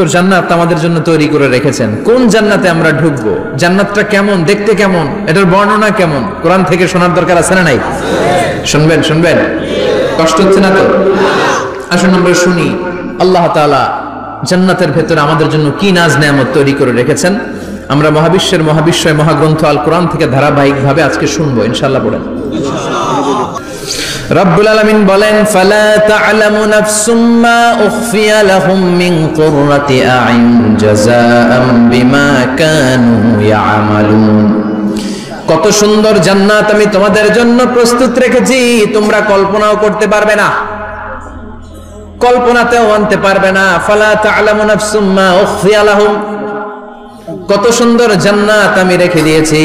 উত্তর জান্নাত আমাদের জন্য তৈরি করে রেখেছেন। কোন জান্নাতে আমরা ঢুকবো, জান্নাতটা কেমন, দেখতে কেমন, এটার বর্ণনা কেমন, কোরআন থেকে শোনার দরকার আছে না নাই? শুনবেন শুনবেন, কষ্ট হচ্ছে না তো? আসুন আমরা শুনি আল্লাহ তাআলা জান্নাতের ভেতরে আমাদের জন্য কি নাজ নেয়ামত তৈরি করে রেখেছেন। আমরা মহাবিশ্বের মহাবিশ্বয় মহাগ্রন্থ আল কোরআন থেকে ধারাবাহিকভাবে আজকে শুনবো ইনশাআল্লাহ। বলেন রব্বুল আলামিন বলেন, ফালা তা'লামু নাফসুম মা উখফিয়া লাহুম মিন কুররাতি আ'ইন জাযাআম বিমা কানু ইয়া'মালুন। কত সুন্দর জান্নাত আমি তোমাদের জন্য প্রস্তুত রেখেছি, তোমরা কল্পনাও করতে পারবে না, কল্পনাতেও আনতে পারবে না। ফালা তা'লামু নাফসুম মা উখফিয়া লাহুম, কত সুন্দর জান্নাত আমি রেখে দিয়েছি,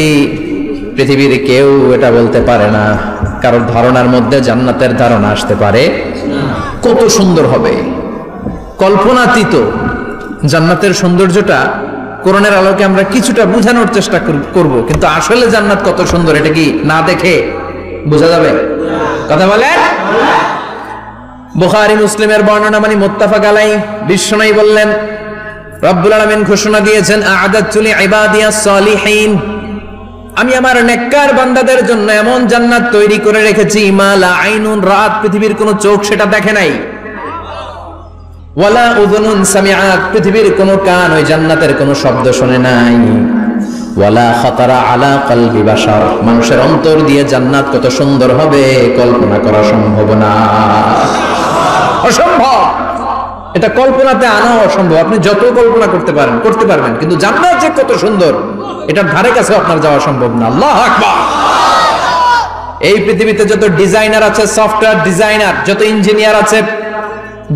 পৃথিবীর কেউ এটা বলতে পারে না, কারোর ধারণার মধ্যে জান্নাতের ধারণা আসতে পারে কত সুন্দর হবে, কল্পনাতীত। জান্নাতের সৌন্দর্যটা কোরআনের আলোকে আমরা কিছুটা বোঝানোর চেষ্টা করব, কিন্তু আসলে জান্নাত কত সুন্দর এটা কি না দেখে বোঝা যাবে? কথা বলেন। বুখারী মুসলিমের বর্ণনা মানে মুত্তাফাক আলাইহি, বিশ্বনবী বললেন, রব্বুল আলামিন ঘোষণা দিয়েছেন, আ'আদাতু লিইবাদিয়াস সালিহিন, আমি আমার নেককার বান্দাদের জন্য এমন জান্নাত তৈরি করে রেখেছি, মা লা আইনুন রাত, পৃথিবীর কোন চোখ সেটা দেখে নাই, ওয়ালা উযুনুন সামিআত, পৃথিবীর কোন কান ওই জান্নাতের কোন শব্দ শুনে নাই, ওয়ালা খাতারা আলা কলবি বাশার, মানুষের অন্তর দিয়ে জান্নাত কত সুন্দর হবে কল্পনা করা সম্ভব না, অসম্ভব। এটা কল্পনাতে আনা অসম্ভব, আপনি যত কল্পনা করতে পারবেন, কিন্তু জান্নাত যে কত সুন্দর এটার ধারে কাছে আপনার যাওয়া সম্ভব না। আল্লাহু আকবার। এই পৃথিবীতে যত ডিজাইনার আছে, সফটওয়্যার ডিজাইনার, যত ইঞ্জিনিয়ার আছে,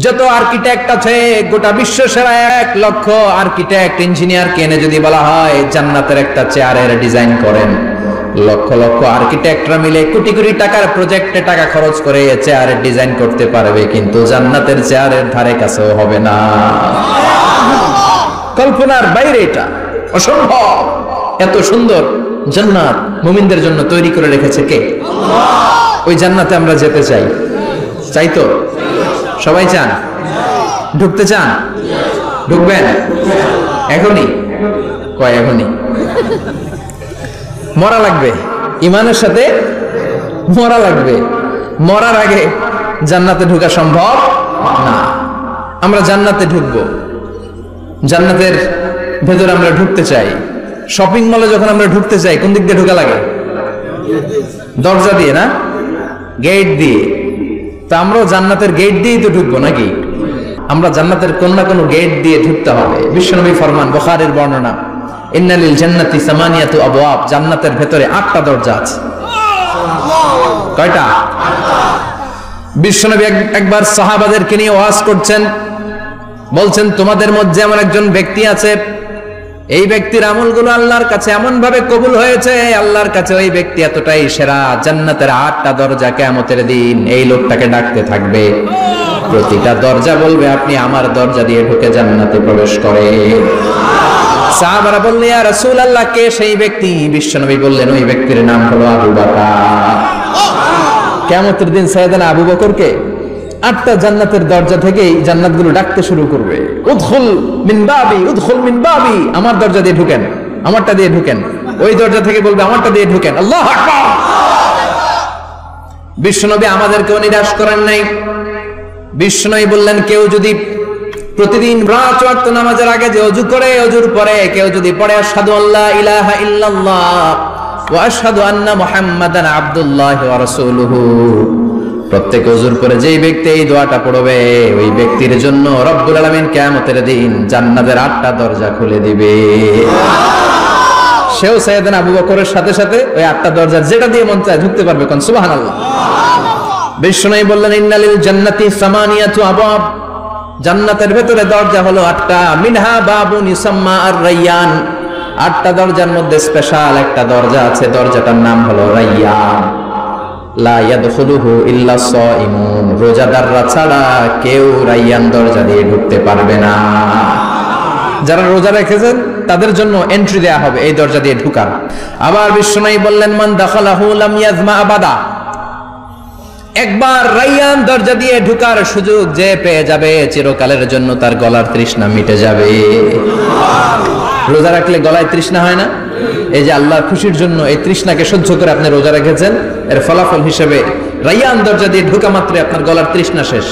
যত আর্কিটেক্ট আছে, গোটা বিশ্ব সেরা 1 লক্ষ আর্কিটেক্ট ইঞ্জিনিয়ারকে এনে যদি বলা হয় জান্নাতের একটা চেয়ারের ডিজাইন করেন, লক্ষ লক্ষ আর্কিটেক্টরা মিলে কোটি কোটি টাকার প্রজেক্টে টাকা খরচ করে চেয়ারের ডিজাইন করতে পারবে, কিন্তু জান্নাতের চেয়ারের ধারে কাছেও হবে না। কল্পনার বাইরে, এটা অসম্ভব। এত সুন্দর জান্নাত মুমিনদের জন্য তৈরি করে রেখেছে কে? আল্লাহ। ওই জান্নাতে আমরা যেতে চাই, চাই তো? সবাই চান? ঢুকতে চান? ঢুকবেন এখনই? কয় এখনই? মরা লাগবে, ইমানের সাথে মরা লাগবে, মরার আগে জান্নাতে ঢোকা সম্ভব না। আমরা জান্নাতে ঢুকবো, জান্নাতের ভেতরে আমরা ঢুকতে চাই। শপিং মলে যখন আমরা ঢুকতে চাই কোন দিক দিয়ে ঢোকা লাগে? দরজা দিয়ে না, গেট দিয়ে। তা আমরাও জান্নাতের গেট দিয়েই তো ঢুকবো নাকি? আমরা জান্নাতের কোন না কোন গেট দিয়ে ঢুকতে হবে। বিশ্বনবী ফরমান, বুখারীর বর্ণনা, ইন্না লিল জান্নাতি সামানিয়াতু আবওয়াব, জান্নাতের ভেতরে 8টা দরজা আছে। কয়টা? বিশ্বনবী একবার সাহাবাদেরকে নিয়ে ওয়াজ করছেন, বলছেন, তোমাদের মধ্যে এমন একজন ব্যক্তি আছে, এই ব্যক্তির আমলগুলো আল্লাহর কাছে এমন ভাবে কবুল হয়েছে, আল্লাহর কাছে ওই ব্যক্তি এতটাই সেরা, জান্নাতের 8টা দরজা কিয়ামতের দিন এই লোকটাকে ডাকতে থাকবে, প্রতিটা দরজা বলবে আপনি আমার দরজা দিয়ে ঢুকে জান্নাতে প্রবেশ করেন। সাহাবারা বললেন, ইয়া রাসূলুল্লাহ, কে সেই ব্যক্তি? বিশ্বনবী বললেন, ওই ব্যক্তির নাম হলো আবু বকর। কিয়ামতের দিন সাইয়েদনা আবু বকরকে 8টা জান্নাতের দরজা থেকেই জান্নাতগুলো ডাকতে শুরু করবে, উদখুল মিন বাবি, উদখুল মিন বাবি, আমার দরজা দিয়ে ঢুকেন, আমারটা দিয়ে ঢুকেন। ওই দরজা থেকে বলবে আমারটা দিয়ে ঢুকেন। আল্লাহু আকবার। বিশ্বনবী আমাদেরকেও নিরাশ করেন নাই। বিশ্বনবী বললেন, কেউ যদি প্রতিদিন 5 ওয়াক্ত নামাজের আগে যে ওযু করে, ওযুর পরে কেউ যদি পড়ে আশহাদু আল্লা ইলাহা ইল্লাল্লাহ ওয়া আশহাদু আন্না মুহাম্মাদান আবদুল্লাহি ওয়া রাসূলুহু, প্রত্যেক ওযুর পরে যেই ব্যক্তি এই দোয়াটা পড়বে, ওই ব্যক্তির জন্য রব্বুল আলামিন কিয়ামতের দিন জান্নাতের 8টা দরজা খুলে দিবে। সেও সাইয়েদনা আবু বকরের সাথে সাথে ওই 8টা দরজা যেটা দিয়ে মন চায় ঢুকতে পারবে। কোন সুবহানাল্লাহ। বিশ্বনবী বললেন, ইন্নালিল জান্নাতি সামানিয়াতু আবওয়াব, জান্নাতের ভেতরে দরজা হলো 8টা, মিনহা বাবুন ইউসাম্মা আর-রায়্যান, 8টা দরজার মধ্যে স্পেশাল একটা দরজা আছে, দরজাটার নাম হলো রায়্যান। লা ইয়াদখুলুহু ইল্লা সাইমুন, রোজাদাররা ছাড়া কেউ রায়্যান দরজা দিয়ে ঢুকতে পারবে না। যারা রোজা রেখেছেন তাদের জন্য এন্ট্রি দেয়া হবে এই দরজা দিয়ে ঢুকার। আবার বিশ্বনবী বললেন, মান দাখালাহু লাম ইয়াজমা আবাদা, একবার রাইয়ান দরজা দিয়ে ঢোকার সুযোগ যে পেয়ে যাবে চিরকালের জন্য তার গলার তৃষ্ণা মিটে যাবে। রোজা রাখলে গলায় তৃষ্ণা হয় না? এই যে আল্লাহর খুশির জন্য এই তৃষ্ণাকে সহ্য করে আপনি রোজা রেখেছেন, এর ফলাফল হিসেবে রাইয়ান দরজা দিয়ে ঢোকা মাত্রই আপনার গলার তৃষ্ণা শেষ।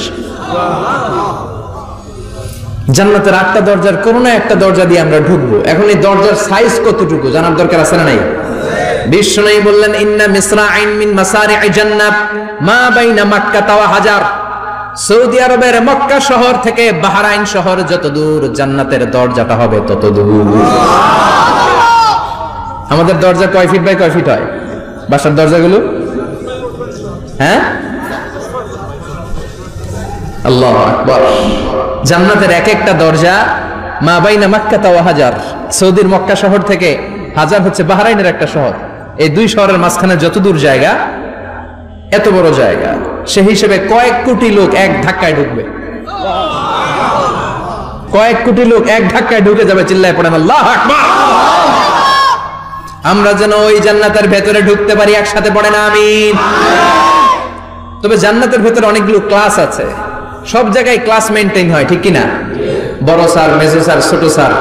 জান্নাতের 8টা দরজার কোন না একটা দরজা দিয়ে আমরা ঢুকবো। এখন এই দরজার সাইজ কতটুকু জানার দরকার আছে না নাই? বিশ্বনবী বললেন, ইন্না মিসরাইন মিন মাসারি'i জান্নাত মা বাইনা মাক্কা ওয়া হাজার। সৌদি আরবের মক্কা শহর থেকে বাহরাইন শহর যত দূর, জান্নাতের দরজাটা হবে তত দূর। আমাদের দরজা কয় ফিট বাই কয় ফিট হয় বাসার দরজাগুলো? হ্যাঁ, আল্লাহু আকবার। জান্নাতের এক একটা দরজা মা বাইনা মাক্কা ওয়া হাজার, সৌদির মক্কা শহর থেকে হাজার হচ্ছে বাহরাইনের একটা শহর। এই দুই শহরের মাঝখানে যত দূর জায়গা, এত বড় জায়গা, সে হিসেবে কয়েক কোটি লোক এক ধাক্কায় ঢুকবে। কয়েক কোটি লোক এক ধাক্কায় ঢুকে যাবে। চিল্লায় পড়েন আল্লাহু আকবার। আমরা যেন ওই জান্নাতের ভেতরে ঢুকতে পারি, একসাথে পড়েন আমিন। তবে জান্নাতের ভেতরে অনেকগুলো ক্লাস আছে, সব জায়গায় ক্লাস মেইনটেইন হয়, ঠিক কিনা? বড় স্যার, মেজো স্যার, ছোট স্যার,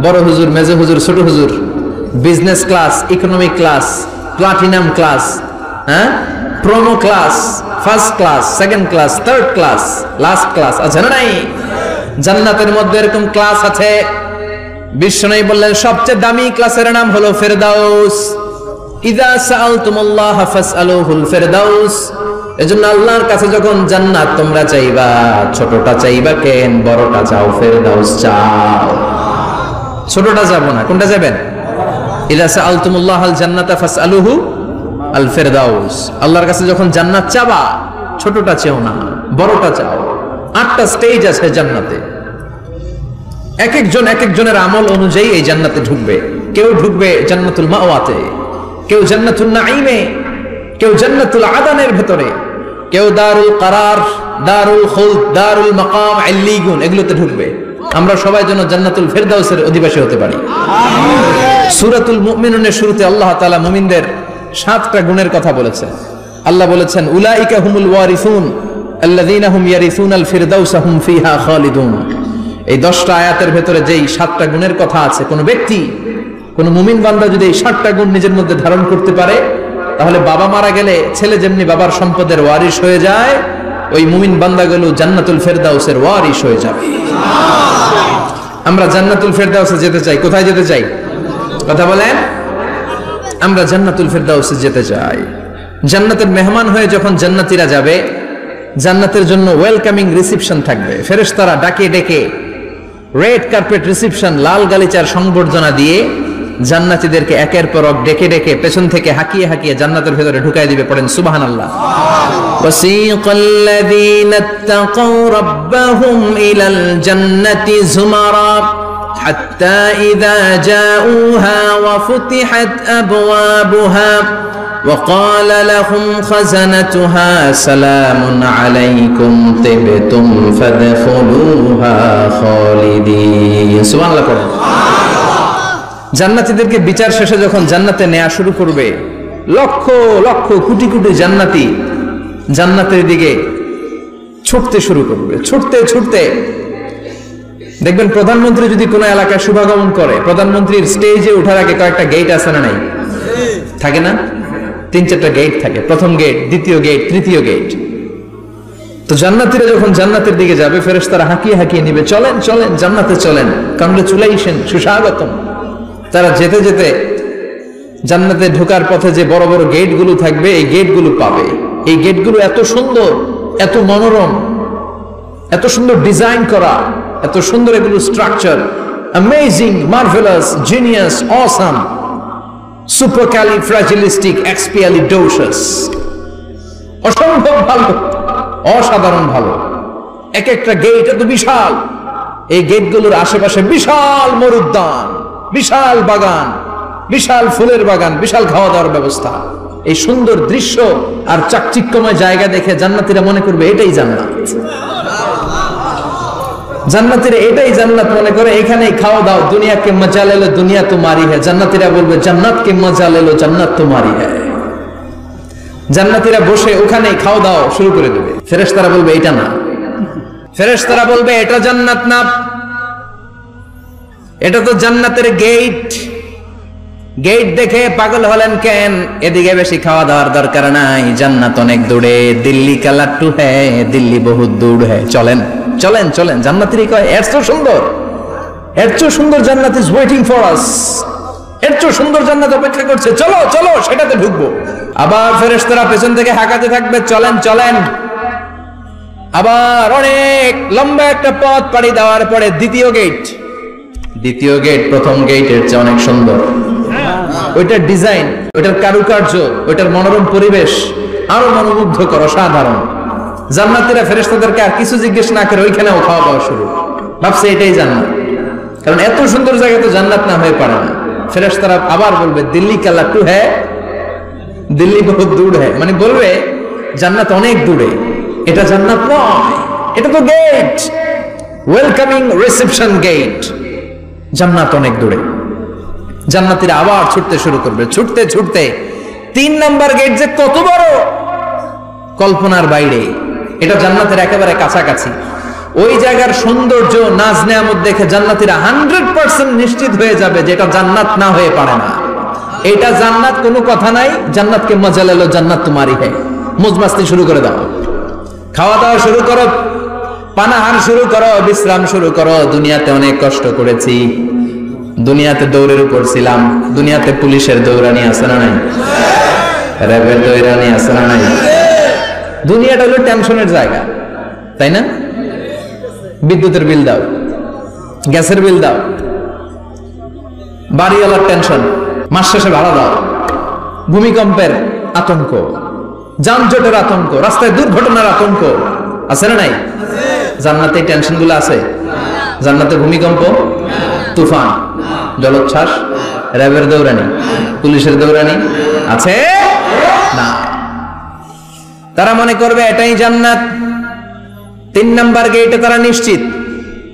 বড় হুজুর, মেজো হুজুর, ছোট হুজুর, business class, economic class, platinum class, হ্যাঁ, promo class, first class, second class, third class, last class আছে না নাই? জান্নাতের মধ্যে এরকম ক্লাস আছে। বিশ্বনবী বললেন সবচেয়ে দামি ক্লাসের নাম হলো ফেরদাউস। ইযা সাআলতুমুল্লাহ ফাসআলুহুল ফেরদাউস। এজন্য আল্লাহর কাছে যখন জান্নাত তোমরা চাইবা, ছোটটা চাইবা কেন, বড়টা চাও, ফেরদাউস চাও। ছোটটা যাবো না, কোনটা যাবেন? ইযা সাআলতুমুল্লাহাল জান্নাতা ফাসআলুহু আল ফেরদাউস। আল্লাহর কাছে যখন জান্নাত চাবা, ছোটটা চেও না, বড়টা চাও। 8টা স্টেজ আছে জান্নাতে। এক একজন এক একজনের আমল অনুযায়ী এই জান্নাতে ঢুকবে। কেউ ঢুকবে জান্নাতুল মাওয়াতে, কেউ জান্নাতুল নাঈমে, কেউ জান্নাতুল আদানের ভেতরে, কেউ দারুল কারার, দারুল খুলদ, দারুল মাকাম, আল্লিগুন, এগুলোতে ঢুকবে। আমরা সবাই যেন জান্নাতুল ফেরদাউসের অধিবাসী হতে পারি। সূরাতুল মুমিনুনের শুরুতে আল্লাহ তাআলা মুমিনদের 7টা গুণের কথা বলেছেন। আল্লাহ বলেছেন, উলাইকা হুমুল ওয়ারিসুন আল্লাযীনা হুম ইয়ারিসুনাল ফিরদাউসা হুম ফিহা খালিদুন। এই 10টা আয়াতের ভেতরে যেই 7টা গুণের কথা আছে, কোন ব্যক্তি, কোন মুমিন বান্দা যদি এই 7টা গুণ নিজের মধ্যে ধারণ করতে পারে, তাহলে বাবা মারা গেলে ছেলে যেমনি বাবার সম্পদের ওয়ারিশ হয়ে যায়, ওই মুমিন বান্দাগুলো জান্নাতুল ফেরদাউসের ওয়ারিশ হয়ে যাবে। আমরা জান্নাতুল ফেরদাউসে যেতে চাই। কোথায় যেতে চাই? কথা বলেন। আমরা জান্নাতুল ফেরদাউসে যেতে চাই। জান্নাতের মেহমান হয়ে যখন জান্নাতীরা যাবে, জান্নাতের জন্য ওয়েলকামিং রিসেপশন থাকবে। ফেরেশতারা ডাকে ডেকে রেড কার্পেট রিসেপশন, লাল গালিচার সংবর্ধনা দিয়ে জান্নাতীদেরকে একের পর এক ডেকে ডেকে পেছন থেকে হাকিয়ে হাকিয়ে জান্নাতের ভেতরে ঢুকাই দিবে। পড়েন সুবহানাল্লাহ। ওয়াসিকাল্লাযীনা ইত্তাকাউ রাব্বাহুম ইলাল জান্নাতি যুমারা হাত্তা ইযা জাউহা ওয়া ফুতিহাত আবওয়াবুহা وقال لهم خزنتها سلام عليكم طبتم فادخلوها خالدين। সুবহানাল্লাহ পড়েন। জান্নাতীদেরকে বিচার শেষে যখন জান্নাতে নেওয়া শুরু করবে, লক্ষ লক্ষ কোটি কোটি জান্নাতি জান্নাতের দিকে ছুটতে শুরু করবে। ছুটতে ছুটতে দেখবেন প্রধানমন্ত্রী যদি কোনো এলাকায় শুভাগমন করে, প্রধানমন্ত্রীর স্টেজে ওঠার আগে কয়েকটা গেট আছে না নাই? থাকে না? 3-4টা গেট থাকে। প্রথম গেট, দ্বিতীয় গেট, তৃতীয় গেট। তো জান্নাতীরা যখন জান্নাতের দিকে যাবে, ফেরেশতারা হাঁকিয়ে হাঁকিয়ে নিবে, চলেন চলেন জান্নাতে চলেন, কংগ্রেচুলেশন, সুস্বাগতম। তারা যেতে যেতে জান্নাতে ঢোকার পথে যে বড় বড় গেটগুলো থাকবে, এই গেটগুলো পাবে। এই গেটগুলো এত সুন্দর, এত মনোরম, এত সুন্দর ডিজাইন করা, এত সুন্দর এগুলো structure, amazing, marvellous, genius, awesome, supercalifragilisticexpialidocious, অসম্ভব ভালো, অসাধারণ ভালো। এক একটা গেট এত বিশাল। এই গেটগুলোর আশেপাশে বিশাল মরুদ্যান, বিশাল বাগান, বিশাল ফুলের বাগান, বিশাল খাওয়া দাওয়ার ব্যবস্থা। এই সুন্দর দৃশ্য আর চাকচিক্যময় জায়গা দেখে জান্নাতীরা মনে করবে এটাই জান্নাত। জান্নাতীরা এটাই জান্নাত মনে করে, এখানেই খাওয়া দাও। দুনিয়া কে মজা লে লো, দুনিয়া তোমারি হ্যায়। জান্নাতীরা বলবে জান্নাত কে মজা লে লো, জান্নাত তোমারি হ্যায়। জান্নাতীরা বসে ওখানেই খাওয়া দাওয়া শুরু করে দেবে। ফেরেশতারা বলবে এটা না, ফেরেশতারা বলবে এটা জান্নাত না, এটা তো জান্নাতের গেট। গেট দেখে পাগল হলেন কেন? এদিকে বেশি খাওয়া দাওয়ার দরকার নাই, জান্নাত অনেক দূরে। দিল্লি কা লাট্টু হ্যায়, দিল্লি বহুত দূর হ্যায়, চলেন চলেন চলেন। জান্নাতীরা কয় এর চেয়ে সুন্দর, এর চেয়ে সুন্দর জান্নাত ইজ ওয়েটিং ফর আস, এর চেয়ে সুন্দর জান্নাত অপেক্ষা করছে, চলো চলো সেটাতে ঢুকবো। আবার ফেরেশতারা পেছন থেকে হাঁকাতে থাকবে, চলেন চলেন। আবার অনেক লম্বা একটা পথ পাড়ি দেওয়ার পরে দ্বিতীয় গেট, দ্বিতীয় গেট প্রথম গেটের চেয়ে অনেক সুন্দর। ওইটার ডিজাইন, ওইটার কারুকার্য, ওইটার মনোরম পরিবেশ আরো মনোমুগ্ধকর, অসাধারণ। জান্নাতীরা ফেরেশতাদেরকে আর কিছু জিজ্ঞেস না করে ওইখানেও খাওয়া দাওয়া শুরু, ভাবছে এটাই জান্নাত। কারণ এত সুন্দর জায়গা তো জান্নাত না হয়ে পারে না। ফেরেশতারা আবার বলবে দিল্লি কা লাট্টু হ্যায়, দিল্লি বহুত দূর হ্যায়, মানে বলবে জান্নাত অনেক দূরে, এটা জান্নাত নয়, এটা তো গেট, ওয়েলকামিং রিসেপশন গেট, জান্নাত অনেক দূরে। জান্নাতীরা আবার ছুটতে শুরু করবে, ছুটতে ছুটতে 3 নাম্বার গেট যে কত বড়, কল্পনার বাইরে। এটা জান্নাতের একেবারে কাছাকাছি। ওই জায়গার সৌন্দর্য, নাজ নেয়ামত দেখে জান্নাতীরা 100% নিশ্চিত হয়ে যাবে যে এটা জান্নাত না হয়ে পারে না, এটা জান্নাত, কোনো কথা নাই। জান্নাতকে মজা লেলো, জান্নাত তোমারই হয়। মজমাস্তি শুরু করে দাও, খাওয়া দাওয়া শুরু করো, পানাহার শুরু করো, বিশ্রাম শুরু করো। দুনিয়াতে অনেক কষ্ট করেছি, দুনিয়াতে দৌড়ের উপর ছিলাম, দুনিয়াতে পুলিশের দৌড়ানি আছে না নাই, র্যাবের দৌড়ানি আছে না নাই। দুনিয়াটা হলো টেনশনের জায়গা, তাই না? বিদ্যুতের বিল দাও, গ্যাসের বিল দাও, বাড়িওয়ালার টেনশন, মাস শেষে ভাড়া দাও, ভূমিকম্পের আতঙ্ক, যানজটের আতঙ্ক, রাস্তায় দুর্ঘটনার আতঙ্ক, আছে না নাই? জান্নাতে এই টেনশন গুলো আছে? জান্নাতে ভূমিকম্প, তুফান, জলোচ্ছ্বাস, র্যাবের দৌড়ানি, পুলিশের দৌড়ানি আছে না। তারা মনে করবে এটাই জান্নাত। 3 নাম্বার গেটে তারা নিশ্চিত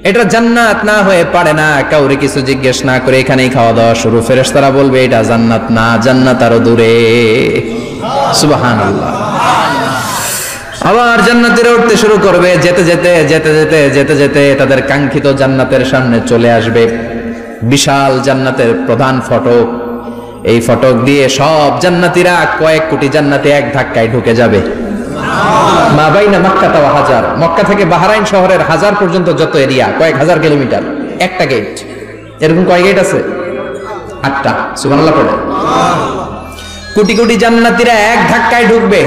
এটা জান্নাত না হয়ে পারে না। কাউরে কিছু জিজ্ঞেস না করে এখানেই খাওয়া দাওয়া শুরু। ফেরেশতারা বলবে এটা জান্নাত না, জান্নাত আরো দূরে। সুবহানাল্লাহ। আবার জান্নাতীরা উঠতে শুরু করবে, যেতে যেতে যেতে যেতে যেতে যেতে তাদের কাঙ্ক্ষিত জান্নাতের সামনে চলে আসবে। বিশাল জান্নাতের প্রধান ফটক, এই ফটক দিয়ে সব জান্নাতীরা, কয়েক কোটি জান্নাতে এক ধাক্কায় ঢুকে যাবে। মা বাইনা মক্কা ওয়া হাজার, মক্কা থেকে বাহরাইন শহরের হাজার পর্যন্ত যত এরিয়া, কয়েক হাজার কিলোমিটার, একটা গেট। এরকম কয় গেট আছে? 8টা। সুবহানাল্লাহ পড়ে। কোটি কোটি জান্নাতীরা এক ধাক্কায় ঢুকবে।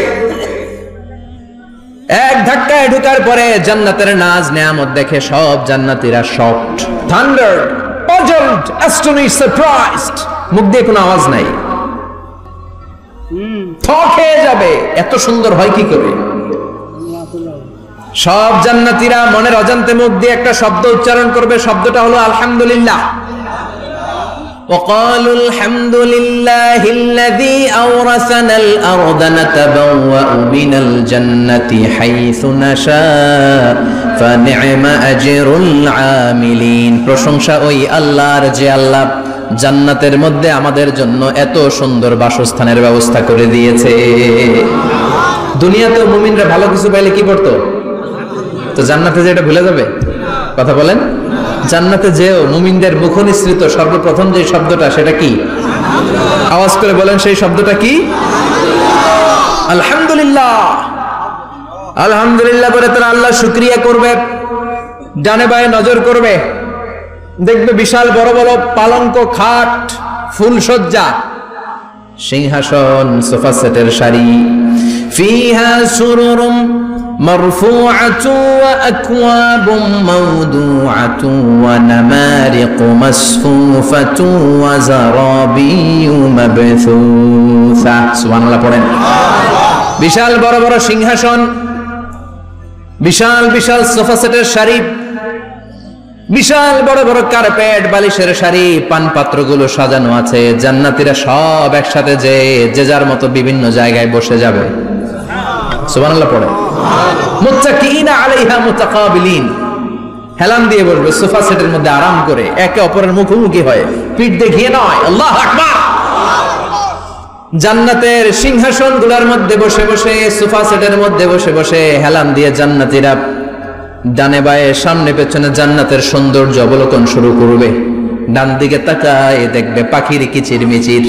এক ধাক্কায় ঢুকার পরে জান্নাতের নাজ নেয়ামত দেখে সব জান্নাতীরা শকড, থান্ডার্ড, পাজলড, অ্যাস্টনিশড, সারপ্রাইজড। মুখ দিয়ে কোনো আওয়াজ নাই, থক হয়ে যাবে, এত সুন্দর হয় কি করে? সব জান্নাতীরা মনের অজান্তে মুখ দিয়ে একটা শব্দ উচ্চারণ করবে, শব্দটা হলো আলহামদুলিল্লাহ। وقالوا الحمد لله الذي أورثنا الأرض نتبوأ من الجنة حيث نشاء فنعم أجر العاملين। প্রশংসা ওই আল্লাহর যে আল্লাহ জান্নাতের মধ্যে আমাদের জন্য এত সুন্দর বাসস্থানের ব্যবস্থা করে দিয়েছে। দুনিয়াতে মুমিনরা ভালো কিছু পাইলে কি করতো? তো জান্নাতে যে এটা ভুলে যাবে? কথা বলেন। জান্নাতে যেও মুমিনদের মুখ নিঃসৃত সর্বপ্রথম যে শব্দটা, সেটা কি? আওয়াজ করে বলেন, সেই শব্দটা কি? আলহামদুলিল্লাহ। আলহামদুলিল্লাহ বলে তারা আল্লাহ শুকরিয়া করবে, ডানে বায়ে নজর করবে, দেখবে বিশাল বড় বড় পালঙ্ক, খাট, ফুলসজ্জা, সিংহাসন, সোফা সেটের সারি। ফিহা সুরুরুম মারফুআতু ওয়া আকওয়াবুম মাওদুআতু ওয়া নামারিকু মাসফুফাতু ওয়া যারাবিয়্যু মাবথুসা। সুবহানাল্লাহ পড়েন। বিশাল বড় বড় সিংহাসন, বিশাল বিশাল সোফা সেটের সারি, বিশাল বড় বড় কার্পেট, বালিশের সারি, পানপাত্রগুলো সাজানো আছে। জান্নাতীরা সব একসাথে যে যার মতো বিভিন্ন জায়গায় বসে যাবে। সুবহানাল্লাহ পড়ে। মুত্তাকিনা আলাইহা মুতাকাবিলিন, হেলান দিয়ে বসবে সোফা সেটের মধ্যে আরাম করে, একে অপরের মুখোমুখি হয়ে, পিঠ দেখিয়ে নয়। আল্লাহু আকবার। জান্নাতের সিংহাসন গুলার মধ্যে বসে বসে, সোফা সেটের মধ্যে বসে বসে হেলান দিয়ে জান্নাতীরা ডানে বায়ে সামনে পেছনে জান্নাতের সৌন্দর্য অবলোকন শুরু করবে। ডান দিকে তাকায় দেখবে পাখির কিচির মিচির,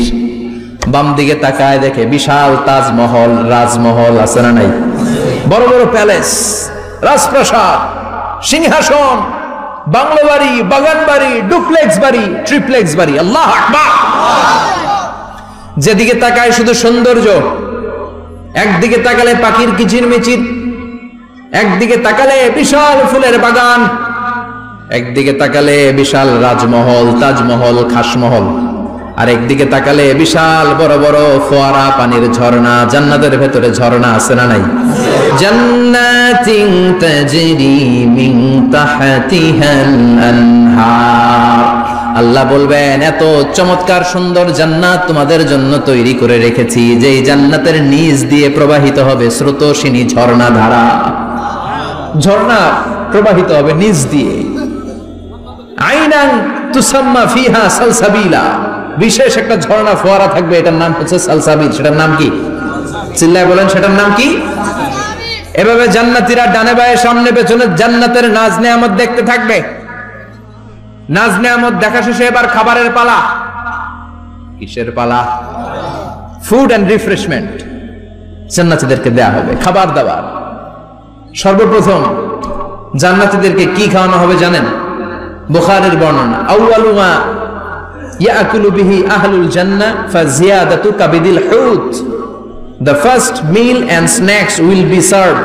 বাম দিকে তাকায় দেখে বিশাল তাজমহল, রাজমহল আছে না নাই, বড় বড় প্যালেস, রাজপ্রাসাদ, সিংহাসন, বাংলো বাড়ি, বাগান বাড়ি, ডুপ্লেক্স বাড়ি, ট্রিপ্লেক্স বাড়ি। আল্লাহু আকবার। যেদিকে তাকায় শুধু সৌন্দর্য। একদিকে তাকালে পাখির কিচির মিচির, একদিকে তাকালে বিশাল ফুলের বাগান, একদিকে তাকালে বিশাল রাজমহল, তাজমহল, খাসমহল, আর একদিকে তাকালে বিশাল বড় বড় ফোয়ারা, পানির ঝর্ণা। জান্নাতের ভেতরে ঝর্ণা আছে না নাই? জান্নাতিন তাজরি মিন তাহতিহাল আনহার। আল্লাহ বলবেন, এত চমৎকার সুন্দর জান্নাত তোমাদের জন্য তৈরি করে রেখেছি, যেই জান্নাতের নিচ দিয়ে প্রবাহিত হবে স্রোতস্বিনী ঝর্ণা ধারা। ঝর্ণা প্রবাহিত হবে নিচ দিয়ে। আইনান তুসাম্মা ফিহা সালসাবিলা। বিশেষ একটা ঝর্ণা ফোয়ারা থাকবে, এটার নাম হচ্ছে সালসাবিল। সেটার নাম কি? চিল্লায় বলেন, সেটার নাম কি? এভাবে জান্নাতীরা ডানে বায়ে সামনে পেছনে জান্নাতের নাজ নেয়ামত দেখতে থাকবে। নাজ নেয়ামত দেখা শেষে এবার খাবারের পালা। কিসের পালা? ফুড এন্ড রিফ্রেশমেন্ট জান্নাতীদেরকে দেয়া হবে, খাবার দাবার। সর্বপ্রথম জান্নাতীদেরকে কি খাওয়ানো হবে জানেন? বুখারীর বর্ণনা, আউয়ালু মা ইয়াকুলু বিহি আহলুল জান্নাহ ফাজিয়াদাতু কাবিদিল হুত। The first meal and snacks will be served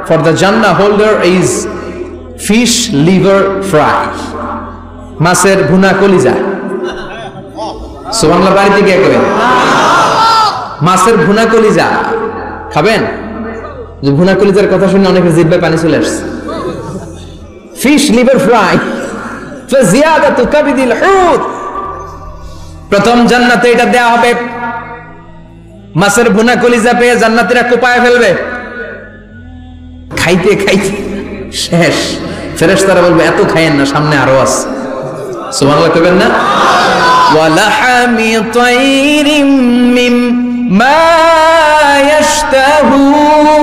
for the Jannah holder is fish liver fry. মাছের ভুনা কলিজা। সুবহানাল্লাহ, বাড়িতে গিয়ে খাবেন মাছের ভুনা কলিজা খাবেন। যে ভুনা কলিজার কথা শুনে অনেকের জিহ্বায় পানি চলে আসছে। ফিশ লিভার ফ্রাই ফাজিয়াদাতু কাবিদিল হুত। প্রথম জান্নাতে এটা দেয়া হবে। মাছের ভুনা কলিজা পেয়ে জান্নাতীরা কোপায় ফেলবে। খাইতে খাইতে শেষ। ফেরেশতারা বলবে, এত খাইয়েন না, সামনে আরো আছে। সুবহানাল্লাহ কইবেন না? ওয়া লাহামি তাইরিম মিম্মা ইয়াশতাহুন।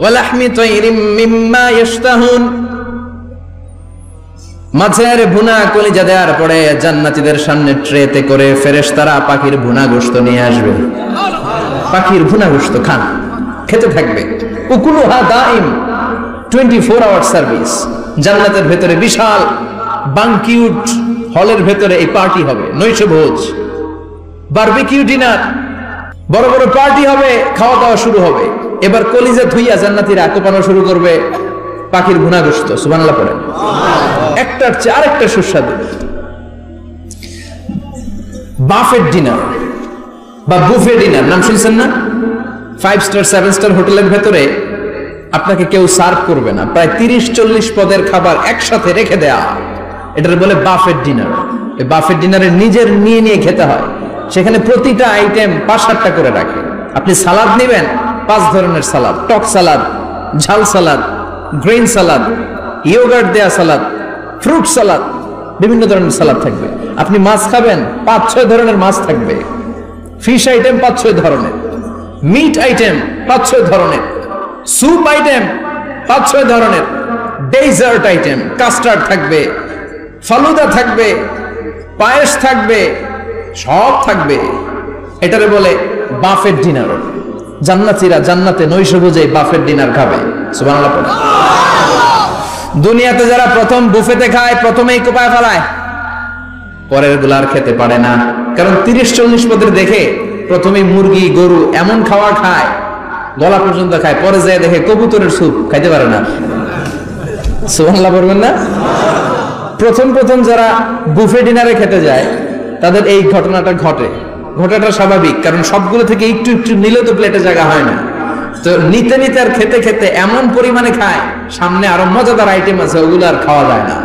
ওয়া লাহমি তাইরিম মিম্মা ইয়াশতাহুন। মাছের ভুনা কলিজা দেওয়ার পরে জান্নাতীদের সামনে ট্রেতে করে ফেরেশতারা পাখির ভুনা গোশত নিয়ে আসবে। পাখির ভুনা গোশত খান, খেতে থাকবে। উকুলুহা দাইম, 24 আওয়ার সার্ভিস। জান্নাতের ভেতরে বিশাল বানকিউট হলের ভেতরে এই পার্টি হবে, নৈশ ভোজ, বারবিকিউ ডিনার, বড় বড় পার্টি হবে, খাওয়া দাওয়া শুরু হবে। এবার কলিজা ধুইয়া জান্নাতীরা কোপানো শুরু করবে পাখির ভুনা গোশত। সুবহানাল্লাহ পড়েন। একটার চেয়ে আরেকটা সুস্বাদু। বাফেট ডিনার বা বুফে ডিনার নাম শুনছেন না? 5 স্টার 7 স্টার হোটেলের ভেতরে আপনাকে কেউ সার্ভ করবে না, প্রায় 30-40 পদের খাবার একসাথে রেখে দেয়া, এটার বলে বাফেট ডিনার। এই বাফেট ডিনারে নিজের নিয়ে নিয়ে খেতে হয়। সেখানে প্রতিটা আইটেম 5-7টা করে রাখে। আপনি সালাদ নেবেন, 5 ধরনের সালাদ, টক সালাদ, ঝাল সালাদ, গ্রিন সালাদ, ইয়োগার্ট দেয়া সালাদ, ফ্রুট সালাদ, বিভিন্ন ধরনের সালাদ থাকবে। আপনি মাছ খাবেন, 5-6 ধরনের মাছ থাকবে। ফিশ আইটেম 5-6 ধরনের, মিট আইটেম 5-6 ধরনের, স্যুপ আইটেম 5-6 ধরনের, ডেজার্ট আইটেম, কাস্টার্ড থাকবে, ফালুদা থাকবে, পায়েস থাকবে, সব থাকবে। এটারে বলে বাফেট ডিনার। জান্নাতীরা জান্নাতে নৈশভোজে বাফেট ডিনার খাবে। সুবহানাল্লাহ পড়ে। দুনিয়াতে যারা প্রথম বুফেতে খায়, প্রথমেই কোপায় ফেলায়, পরের গুলার খেতে পারে না। কারণ 30-40 পদের দেখে প্রথমেই মুরগি, গরু এমন খাওয়া খায়, গলা পর্যন্ত খায়, পরে যায় দেখে কবুতরের স্যুপ খাইতে পারে না। সুবহানাল্লাহ বলবেন না? প্রথম প্রথম যারা বুফে ডিনারে খেতে যায় তাদের এই ঘটনাটা ঘটে। ঘটাটা স্বাভাবিক, কারণ সবগুলো থেকে একটু একটু নিলে তো প্লেটে জায়গা হয় না। তো নিতে নিতে আর খেতে খেতে এমন পরিমাণে খায়, সামনে আরো মজাদার আইটেম আছে, ওগুলো আর খাওয়া যায় না।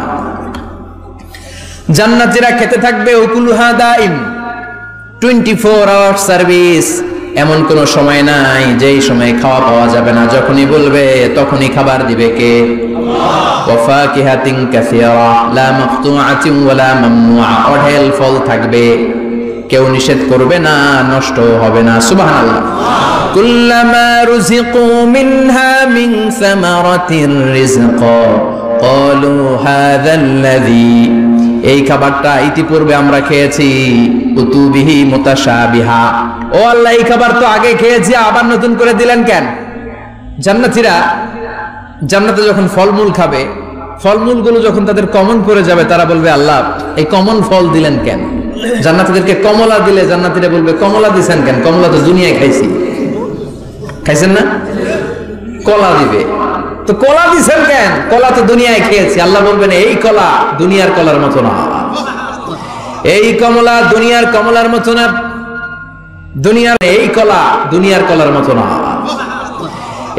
জান্নাতীরা খেতে থাকবে উকুলুহা দাইম, 24 আওয়ার সার্ভিস। এমন কোন সময় নাই যেই সময় খাওয়া পাওয়া যাবে না, যখনই বলবে তখনই খাবার দিবে কে? ওয়া ফাকিহাতিন কাসীরা লা মাকতুআতিন ওয়ালা মামনুআ, অঢেল ফল থাকবে, কেউ নিষেধ করবে না, নষ্ট হবে না। সুবহানাল্লাহ। কুল্লামা রুজিকু মিনহা মিন সামারাতির রিজকা ক্বালু হাযাল্লাযী, এই খাবারটা ইতিপূর্বে আমরা খেয়েছি, উতুবিহি মুতাশাবিহা, ও আল্লাহ এই খাবার তো আগে খেয়েছি, আবার নতুন করে দিলেন কেন? জান্নাতীরা জান্নাতে যখন ফলমূল খাবে, ফলমূলগুলো যখন তাদের কমন পড়ে যাবে, তারা বলবে আল্লাহ এই কমন ফল দিলেন কেন? জান্নাতীদেরকে কমলা দিলে জান্নাতীরা বলবে কমলা দিছেন কেন? কমলা তো দুনিয়ায় খাইছি। খাইছেন না? কলা দিবে, তো কলা দিছেন কেন? কলা তো দুনিয়ায় খেয়েছি। আল্লাহ বলবেন এই কলা দুনিয়ার কলার মতো না, এই কমলা দুনিয়ার কমলার মতো না, দুনিয়ার এই কলা দুনিয়ার কলার মতো না,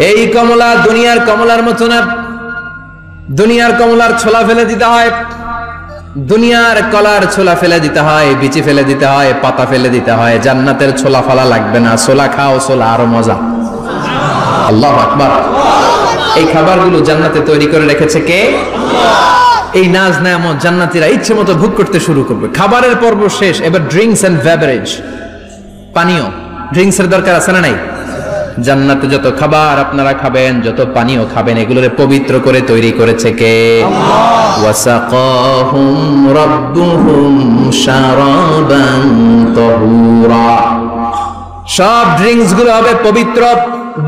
এই কমলা দুনিয়ার কমলার মতো না। দুনিয়ার কমলার ছোলা ফেলে দিতে হয়, দুনিয়ার কলার ছোলা ফেলে দিতে হয়, বিচি ফেলে দিতে হয়, পাতা ফেলে দিতে হয়। জান্নাতের ছোলা ফালা লাগবে না, ছোলা খাও, ছোলা আরো মজা। আল্লাহু আকবার। এই খাবারগুলো জান্নাতে তৈরি করে রেখেছে কে? এই নাজ নেয়ামত জান্নাতীরা ইচ্ছে মতো ভোগ করতে শুরু করবে। খাবারের পর্ব শেষ, এবার ড্রিঙ্কস এন্ড বেভারেজ, পানীয়। ড্রিঙ্কস এর দরকার আছে না নাই? জান্নাতে যত খাবার আপনারা খাবেন, যত পানীয় খাবেন, এগুলোরে পবিত্র করে তৈরি করেছে কে? ওয়াসাকাহুম রাব্বুহুম শারাবান তাহুরা, সব ড্রিঙ্কস গুলো হবে পবিত্র।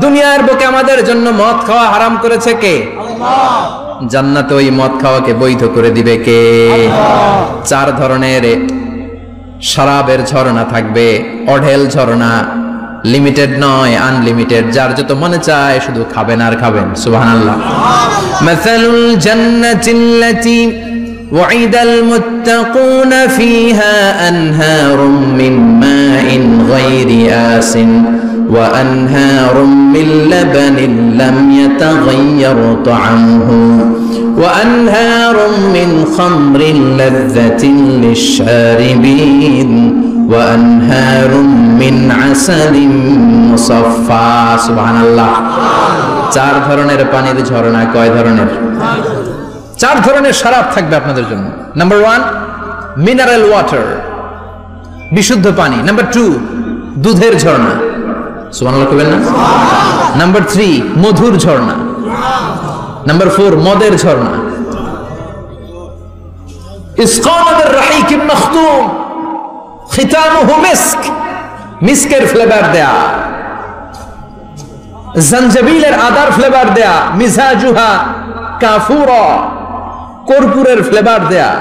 দুনিয়ার বুকে আমাদের জন্য মদ খাওয়া হারাম করেছে কে? জান্নাতে ওই মদ খাওয়াকে বৈধ করে দিবে কে? 4 ধরনের শরাবের ঝর্ণা থাকবে, অঢেল ঝর্ণা, লিমিটেড নয়, আনলিমিটেড। যার যত মনে চায় শুধু খাবেন আর খাবেন। সুবহানাল্লাহ। মাসালুল জান্নাতিল্লাতী ওয়াইদাল মুত্তাকুনা ফিহা আনহারুম মিন মাইন গায়রি আসিন ওয়া আনহারুম মিন লাবানিন লাম ইয়াতাগায়্যার তা'আমুহু ওয়া আনহারুম মিন খামরিন লাযযাতিন লিশ-শারিবিন ওয়া আনহারুম মিন আসালিন মুসাফফা। সুবহানাল্লাহ। 4 ধরনের পানির ঝর্ণা। কয় ধরনের? 4 ধরনের শরাব থাকবে আপনাদের জন্য। নাম্বার 1 মিনারেল ওয়াটার, বিশুদ্ধ পানি। নাম্বার 2 দুধের ঝর্ণা। সুবহানাল্লাহ কইবেন না? নাম্বার 3 মধুর ঝর্ণা। নাম্বার 4 মদের ঝর্ণা। ইসকানা বির রাহিকিন মাখতুম খিতামুহু মিস্ক, মিস্কের ফ্লেভার দেয়া, জঞ্জাবিলের আদার ফ্লেভার দেয়া, মিজাজুহা কাফুরা, কর্পূরের ফ্লেভার দেয়া,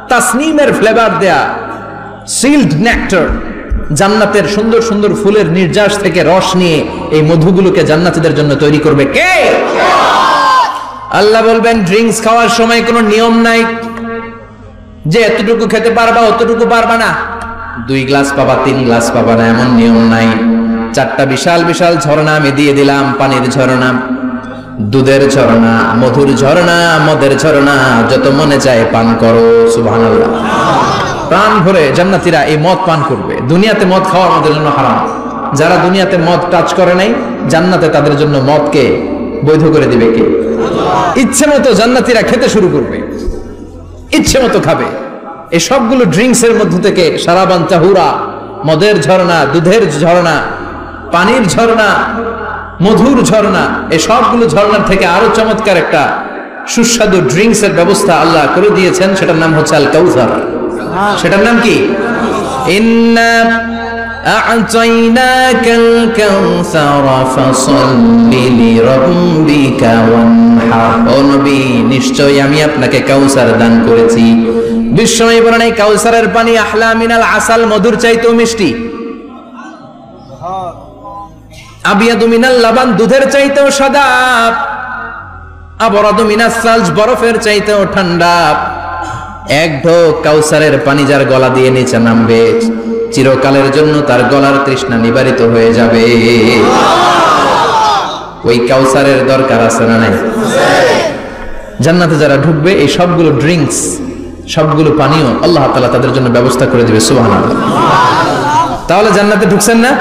তাসনিমের ফ্লেভার দেয়া, সিল্ড নেক্টার, জান্নাতের সুন্দর সুন্দর ফুলের নির্যাস থেকে রস নিয়ে এই মধুগুলোকে জান্নাতীদের জন্য তৈরি করবে কে? আল্লাহ বলবেন ড্রিঙ্কস খাওয়ার সময় কোনো নিয়ম নাই যে এতটুকু খেতে পারবা অতটুকু পারবা না, 2 গ্লাস পাবা 3 গ্লাস পাবা না, এমন নিয়ম নাই। 4টা বিশাল বিশাল ঝর্ণা আমি দিয়ে দিলাম, পানির ঝর্ণা, দুধের ঝর্ণা, মধুর ঝর্ণা, মদের ঝর্ণা, যত মনে চায় পান করো। সুবহানাল্লাহ। প্রাণ ভরে জান্নাতীরা এই মদ পান করবে। দুনিয়াতে মদ খাওয়া আমাদের জন্য হারাম। যারা দুনিয়াতে মদ টাচ করে নাই, জান্নাতে তাদের জন্য মদকে বৈধ করে দিবে কে? ইচ্ছে মতো জান্নাতীরা খেতে শুরু করবে, ইচ্ছে মতো খাবে। এই সবগুলো ড্রিঙ্কস এর মধ্য থেকে শারাবান তাহুরা, মদের ঝর্ণা, দুধের ঝর্ণা, পানির ঝর্ণা, মধুর ঝর্ণা, এই সবগুলো ঝর্ণার থেকে আরো চমৎকার একটা সুস্বাদু ড্রিঙ্কস এর ব্যবস্থা আল্লাহ করে দিয়েছেন। সেটার নাম হচ্ছে আল কাউসার। সেটার নাম কি? ইন্না আ'তাইনাকাল কাউসার ফাসাল্লি লিরাব্বিকা ওয়ানহার। ও নবী, নিশ্চয়ই আমি আপনাকে কাউসার দান করেছি। বিশ্বনবী বলেন এই কাউসারের পানি আহলা মিনাল আসাল, মধুর চাইতেও মিষ্টি। আবিয়াদু মিনাল লাবান, দুধের চাইতেও সাদা। আবরাদু মিনাস সালজ, বরফের চাইতেও ঠান্ডা। এক ঢোক কাউসারের পানি যার গলা দিয়ে নিচে নামবে, চিরকালের জন্য তার গলার তৃষ্ণা নিবারিত হয়ে যাবে। ওই কাউসারের দরকার আছে না নাই? জান্নাতে যারা ঢুকবে এই সবগুলো ড্রিঙ্কস, সবগুলো পানীয় আল্লাহ তাআলা তাদের জন্য ব্যবস্থা করে দিবে। সুবহানাল্লাহ। তাহলে জান্নাতে ঢুকছেন না?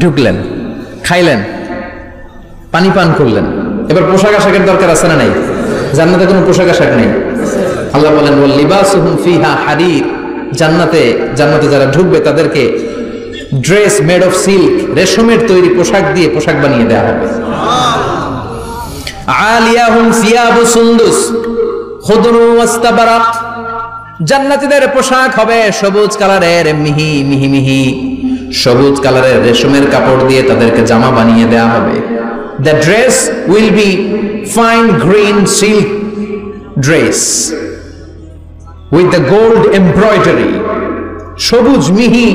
ঢুকলেন, খাইলেন, পানি পান করলেন, এবার পোশাক আশাকের দরকার আছে না নাই? জান্নাতে কোনো পোশাক আশাক নেই। আল্লাহ বলেন ওয়াল লিবাসুহুম ফিহা হারির, জান্নাতে যারা ঢুকবে তাদেরকে ড্রেস মেড অফ সিল্ক, রেশমের তৈরি পোশাক দিয়ে পোশাক বানিয়ে দেওয়া হবে। আলিয়াহুম সিয়াবু সুন্দুস খুদরু ওয়াস্তাবারাক, জান্নাতীদের পোশাক হবে সবুজ কালারের, মিহি মিহি মিহি সবুজ কালারের রেশমের কাপড় দিয়ে তাদেরকে জামা বানিয়ে দেওয়া হবে। The dress will be fine green silk dress with the gold embroidery, সবুজ মিহি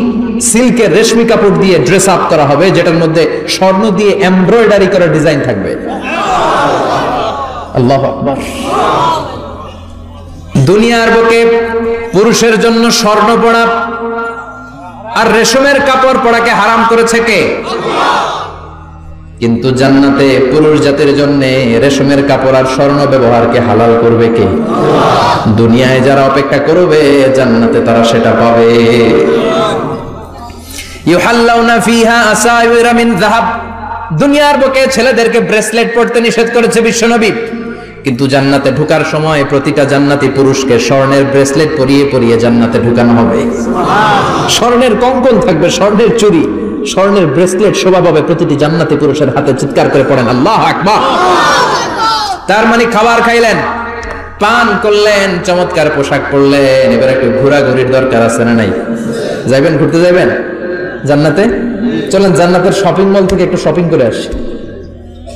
সিল্কের রেশমি কাপড় দিয়ে ড্রেস আপ করা হবে, যেটার মধ্যে স্বর্ণ দিয়ে এমব্রয়ডারি করা ডিজাইন থাকবে। আল্লাহু আকবার। দুনিয়ার বুকে পুরুষের জন্য স্বর্ণ পরা আর রেশমের কাপড় পরাকে হারাম করেছে কে? কিন্তু জান্নাতে পুরুষ জাতির জন্য রেশমের কাপড় আর স্বর্ণ ব্যবহারকে হালাল করবে কে? দুনিয়ায় যারা অপেক্ষা করবে জান্নাতে তারা সেটা পাবে। ইউহাল্লাউনা ফিহা আসাইরা মিন যাহাব, দুনিয়ার বুকে ছেলেদেরকে ব্রেসলেট পরতে নিষেধ করেছে বিশ্বনবী, কিন্তু জান্নাতে ঢোকার সময় প্রতিটা জান্নাতি পুরুষকে স্বর্ণের ব্রেসলেট পরিয়ে পরিয়ে জান্নাতে ঢুকানো হবে। স্বর্ণের কঙ্কন থাকবে, স্বর্ণের চুড়ি, স্বর্ণের ব্রেসলেট শোভা পাবে প্রতিটি জান্নাতি পুরুষের হাতে। চিৎকার করে পড়েন আল্লাহু আকবার। তার মানে খাবার খাইলেন, পান করলেন, চমৎকার পোশাক পরলেন, এবার একটু ঘোরাঘুরির দরকার আছে না নাই? যাইবেন, ঘুরতে যাবেন জান্নাতে? চলেন জান্নাতের শপিং মল থেকে একটু শপিং করে আসি।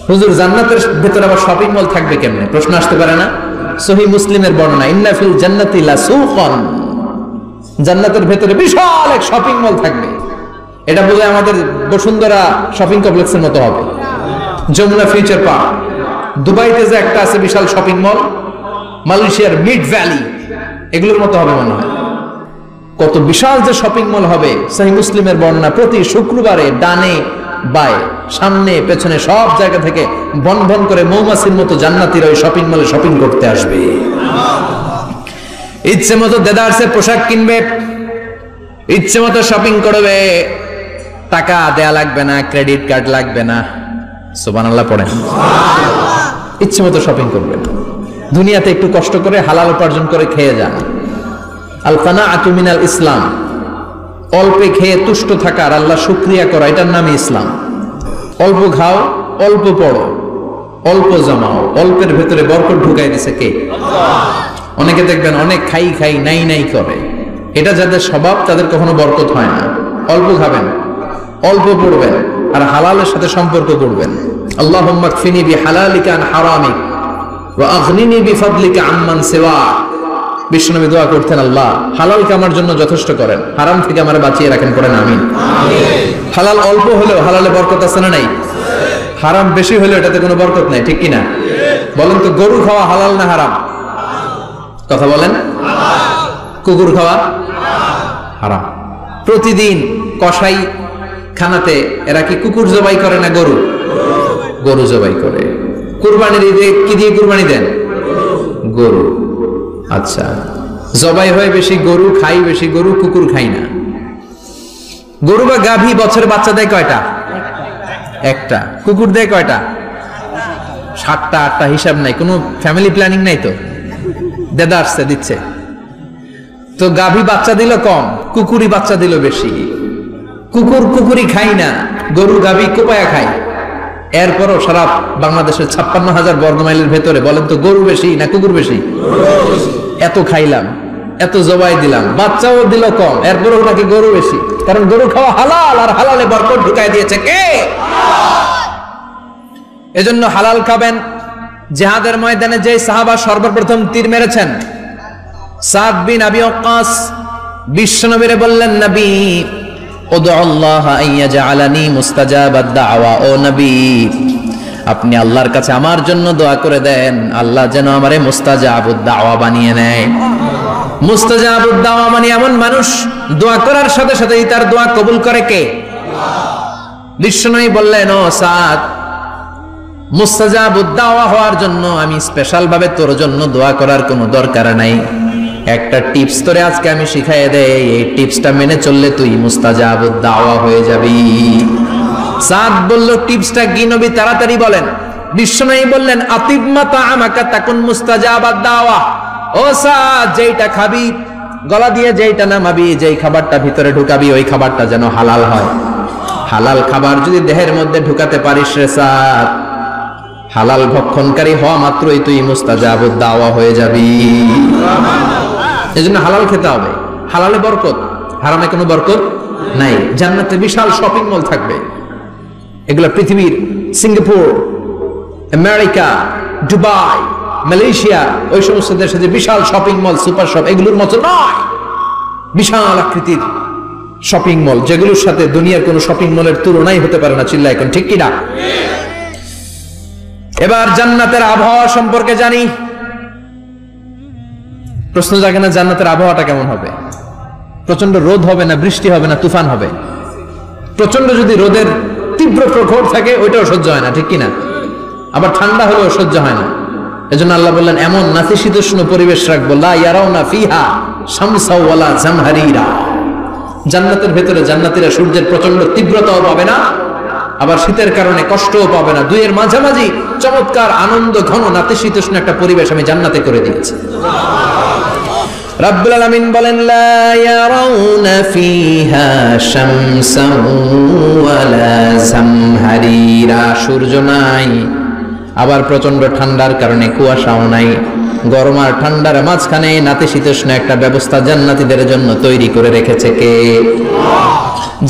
হুজুর জান্নাতের ভেতরে আবার শপিং মল থাকবে কেমনে? প্রশ্ন আসতে পারে না? সহিহ মুসলিমের বর্ণনা, ইন্না ফিল জান্নাতি লাসুকান, জান্নাতের ভেতরে বিশাল এক শপিং মল থাকবে। এটা বোধহয় আমাদের বসুন্ধরা শপিং কমপ্লেক্সের মতো হবে, যমুনা ফিউচার পার্ক। দুবাইতে যে একটা আছে বিশাল শপিং মল, মালয়েশিয়ার মিড ভ্যালি, এগুলোর মতো হবে মনে হয়। কত বিশাল যে শপিং মল হবে। সহিহ মুসলিমের বর্ণনা, প্রতি শুক্রবারে ডানে বায়ে সামনে পেছনে সব জায়গা থেকে বন বন করে মৌমাছির মতো জান্নাতীরা ওই শপিং মলে শপিং করতে আসবে। ইচ্ছে মতো দেদারসের পোশাক কিনবে, ইচ্ছে মতো শপিং করবে, টাকা দেয়া লাগবে না, ক্রেডিট কার্ড লাগবে না। সুবহানাল্লাহ পড়েন। ইচ্ছে মতো শপিং করবে। দুনিয়াতে একটু কষ্ট করে হালাল উপার্জন করে খেয়ে যান। আল কানাআতু মিনাল ইসলাম, অল্পে খেয়ে তুষ্ট থাকা আর আল্লাহ শুকরিয়া করা, এটার নামই ইসলাম। অল্প খাও, অল্প পড়ো, অল্প জমাও, অল্পের ভেতরে বরকত ঢুকাই দিছে কে? অনেকে দেখবেন অনেক খাই খাই নাই নাই করে, এটা যাদের স্বভাব তাদের কখনো বরকত হয় না। অল্প খাবেন, অল্প পড়বেন আর হালালের সাথে সম্পর্ক করবেন। আল্লাহুম্মা কফিনি বিহালালিকা আন হারামিক ওয়া আগনিনি বিফাদলিকা আম্মান সিওয়াক। বিশ্বনবী দোয়া করতেন, আল্লাহ হালালকে আমার জন্য যথেষ্ট করেন, হারাম থেকে আমারে বাঁচিয়ে রাখেন, পড়েন আমিন। হালাল অল্প হলেও হালালে বরকত আছে না নাই? হারাম বেশি হলেও এটাতে কোনো বরকত নাই, ঠিক কিনা? বলেন তো, গরু খাওয়া হালাল না হারাম? কথা বলেন। কুকুর খাওয়া হারাম। প্রতিদিন কসাই খানাতে এরা কি কুকুর জবাই করে না গরু? গরু জবাই করে। কুরবানির ঈদে কি দিয়ে কুরবানি দেন? গরু। আচ্ছা, জবাই হয় বেশি গরু, খাই বেশি গরু, কুকুর খাই না। গরু বা গাভী বছরে বাচ্চা দেয় কয়টা? একটা। কুকুর দেয় কয়টা? 7টা 8টা, হিসাব নাই, কোনো ফ্যামিলি প্ল্যানিং নাই তো, দেদা আসছে দিচ্ছে। তো গাভী বাচ্চা দিল কম, কুকুরই বাচ্চা দিল বেশি। কুকুরি খাই না, গরু গাভী কোপায়া খাই। এরপরও সারা বাংলাদেশের 56,000 বর্গমাইলের ভেতরে বলেন তো, গরু বেশি না কুকুর বেশি? এত খাইলাম, এত জবাই দিলাম, বাচ্চাও দিল কম, এরপরও নাকি গরু বেশি। কারণ গরু খাওয়া হালাল, আর হালালে বরকত ঢুকাই দিয়েছে কে? এজন্য হালাল খাবেন। জিহাদের ময়দানে যে সাহাবা সর্বপ্রথম তীর মেরেছেন, সাদ বিন আবি ওয়াক্কাস, বিশ্বনবীরে বললেন, নবী উদউল্লাহ আইয়াজআলানি মুস্তাজাবাদ দাওয়া, ও নবী আপনি আল্লাহর কাছে আমার জন্য দোয়া করে দেন, আল্লাহ যেন আমারে মুস্তাজাবুদ দাওয়া বানিয়ে নেয়। মুস্তাজাবুদ দাওয়া মানে এমন মানুষ দোয়া করার সাথে সাথেই তার দোয়া কবুল করে কে? বিশ্বনবী বললেন, ও সাদ, মুস্তাজাবুদ দাওয়া হওয়ার জন্য আমি স্পেশাল ভাবে তোর জন্য দোয়া করার কোনো দরকার নাই। একটা টিপস তোরে আজকে আমি শিখাইয়ে দেই, এই টিপসটা মেনে চললে তুই মুস্তাজাবুদ দাওয়া হয়ে যাবি। সাদ বলল টিপসটা কি নবী তাড়াতাড়ি বলেন। বিশ্বনবী বললেন আতিবমা তাআমাকা তাকুন মুস্তাজাবাদ দাওয়া। ও সাদ, যেইটা খাবি, গলা দিয়ে যেইটা নামাবি, যেই খাবারটা ভিতরে ঢুকাবি, ওই খাবারটা যেন হালাল হয়। হালাল খাবার যদি দেহের মধ্যে ঢুকাতে পারিস রে সাদ, হালাল ভক্ষণকারী হওয়া মাত্রই তুই মুস্তাজাবুদ দাওয়া হয়ে যাবি। এজন্য হালাল খেতে হবে। হালালে বরকত, হারামে কোনো বরকত নাই। জান্নাতে বিশাল শপিং মল থাকবে। এগুলো পৃথিবীর সিঙ্গাপুর, আমেরিকা, দুবাই, মালয়েশিয়া, ওই সমস্ত দেশে যে বিশাল শপিং মল, সুপার শপ, এগুলোর মতো নয়। বিশাল আকৃতির শপিং মল, যেগুলোর সাথে দুনিয়ার কোন শপিং মলের তুলনাই হতে পারে না। চিল্লা এখন ঠিক কিনা? এবার জান্নাতের আবহাওয়া সম্পর্কে জানি। প্রশ্ন জাগে না জান্নাতের আবহাওয়াটা কেমন হবে? প্রচন্ড রোদ হবে না বৃষ্টি হবে না তুফান হবে? প্রচন্ড যদি রোদের তীব্র প্রখর থাকে ওইটাও সহ্য হয় না, ঠিক কিনা? আবার ঠান্ডা হলেও সহ্য হয় না। এজন্য আল্লাহ বললেন এমন নাতিশীতোষ্ণ পরিবেশ রাখবো, লা ইয়ারাউনা ফিহা শামসা ওয়ালা জামহারিরা। জান্নাতের ভেতরে জান্নাতীরা সূর্যের প্রচন্ড তীব্রতাও পাবে না, আবার শীতের কারণে কষ্টও পাবে না। দুইয়ের মাঝামাঝি চমৎকার আনন্দ ঘন নাতিশীতোষ্ণ একটা পরিবেশ আমি জান্নাতে করে দিয়েছি। রাব্বুল আলামিন বলেন লা ইয়ারাউনা ফিহা শামসান ওয়ালা জামহারিরা। সূর্য নাই, আবার প্রচন্ড ঠান্ডার কারণে কুয়াশাও নাই। গরম আর ঠান্ডার মাঝখানে নাতিশীতোষ্ণ একটা ব্যবস্থা জান্নাতীদের জন্য তৈরি করে রেখেছে কে?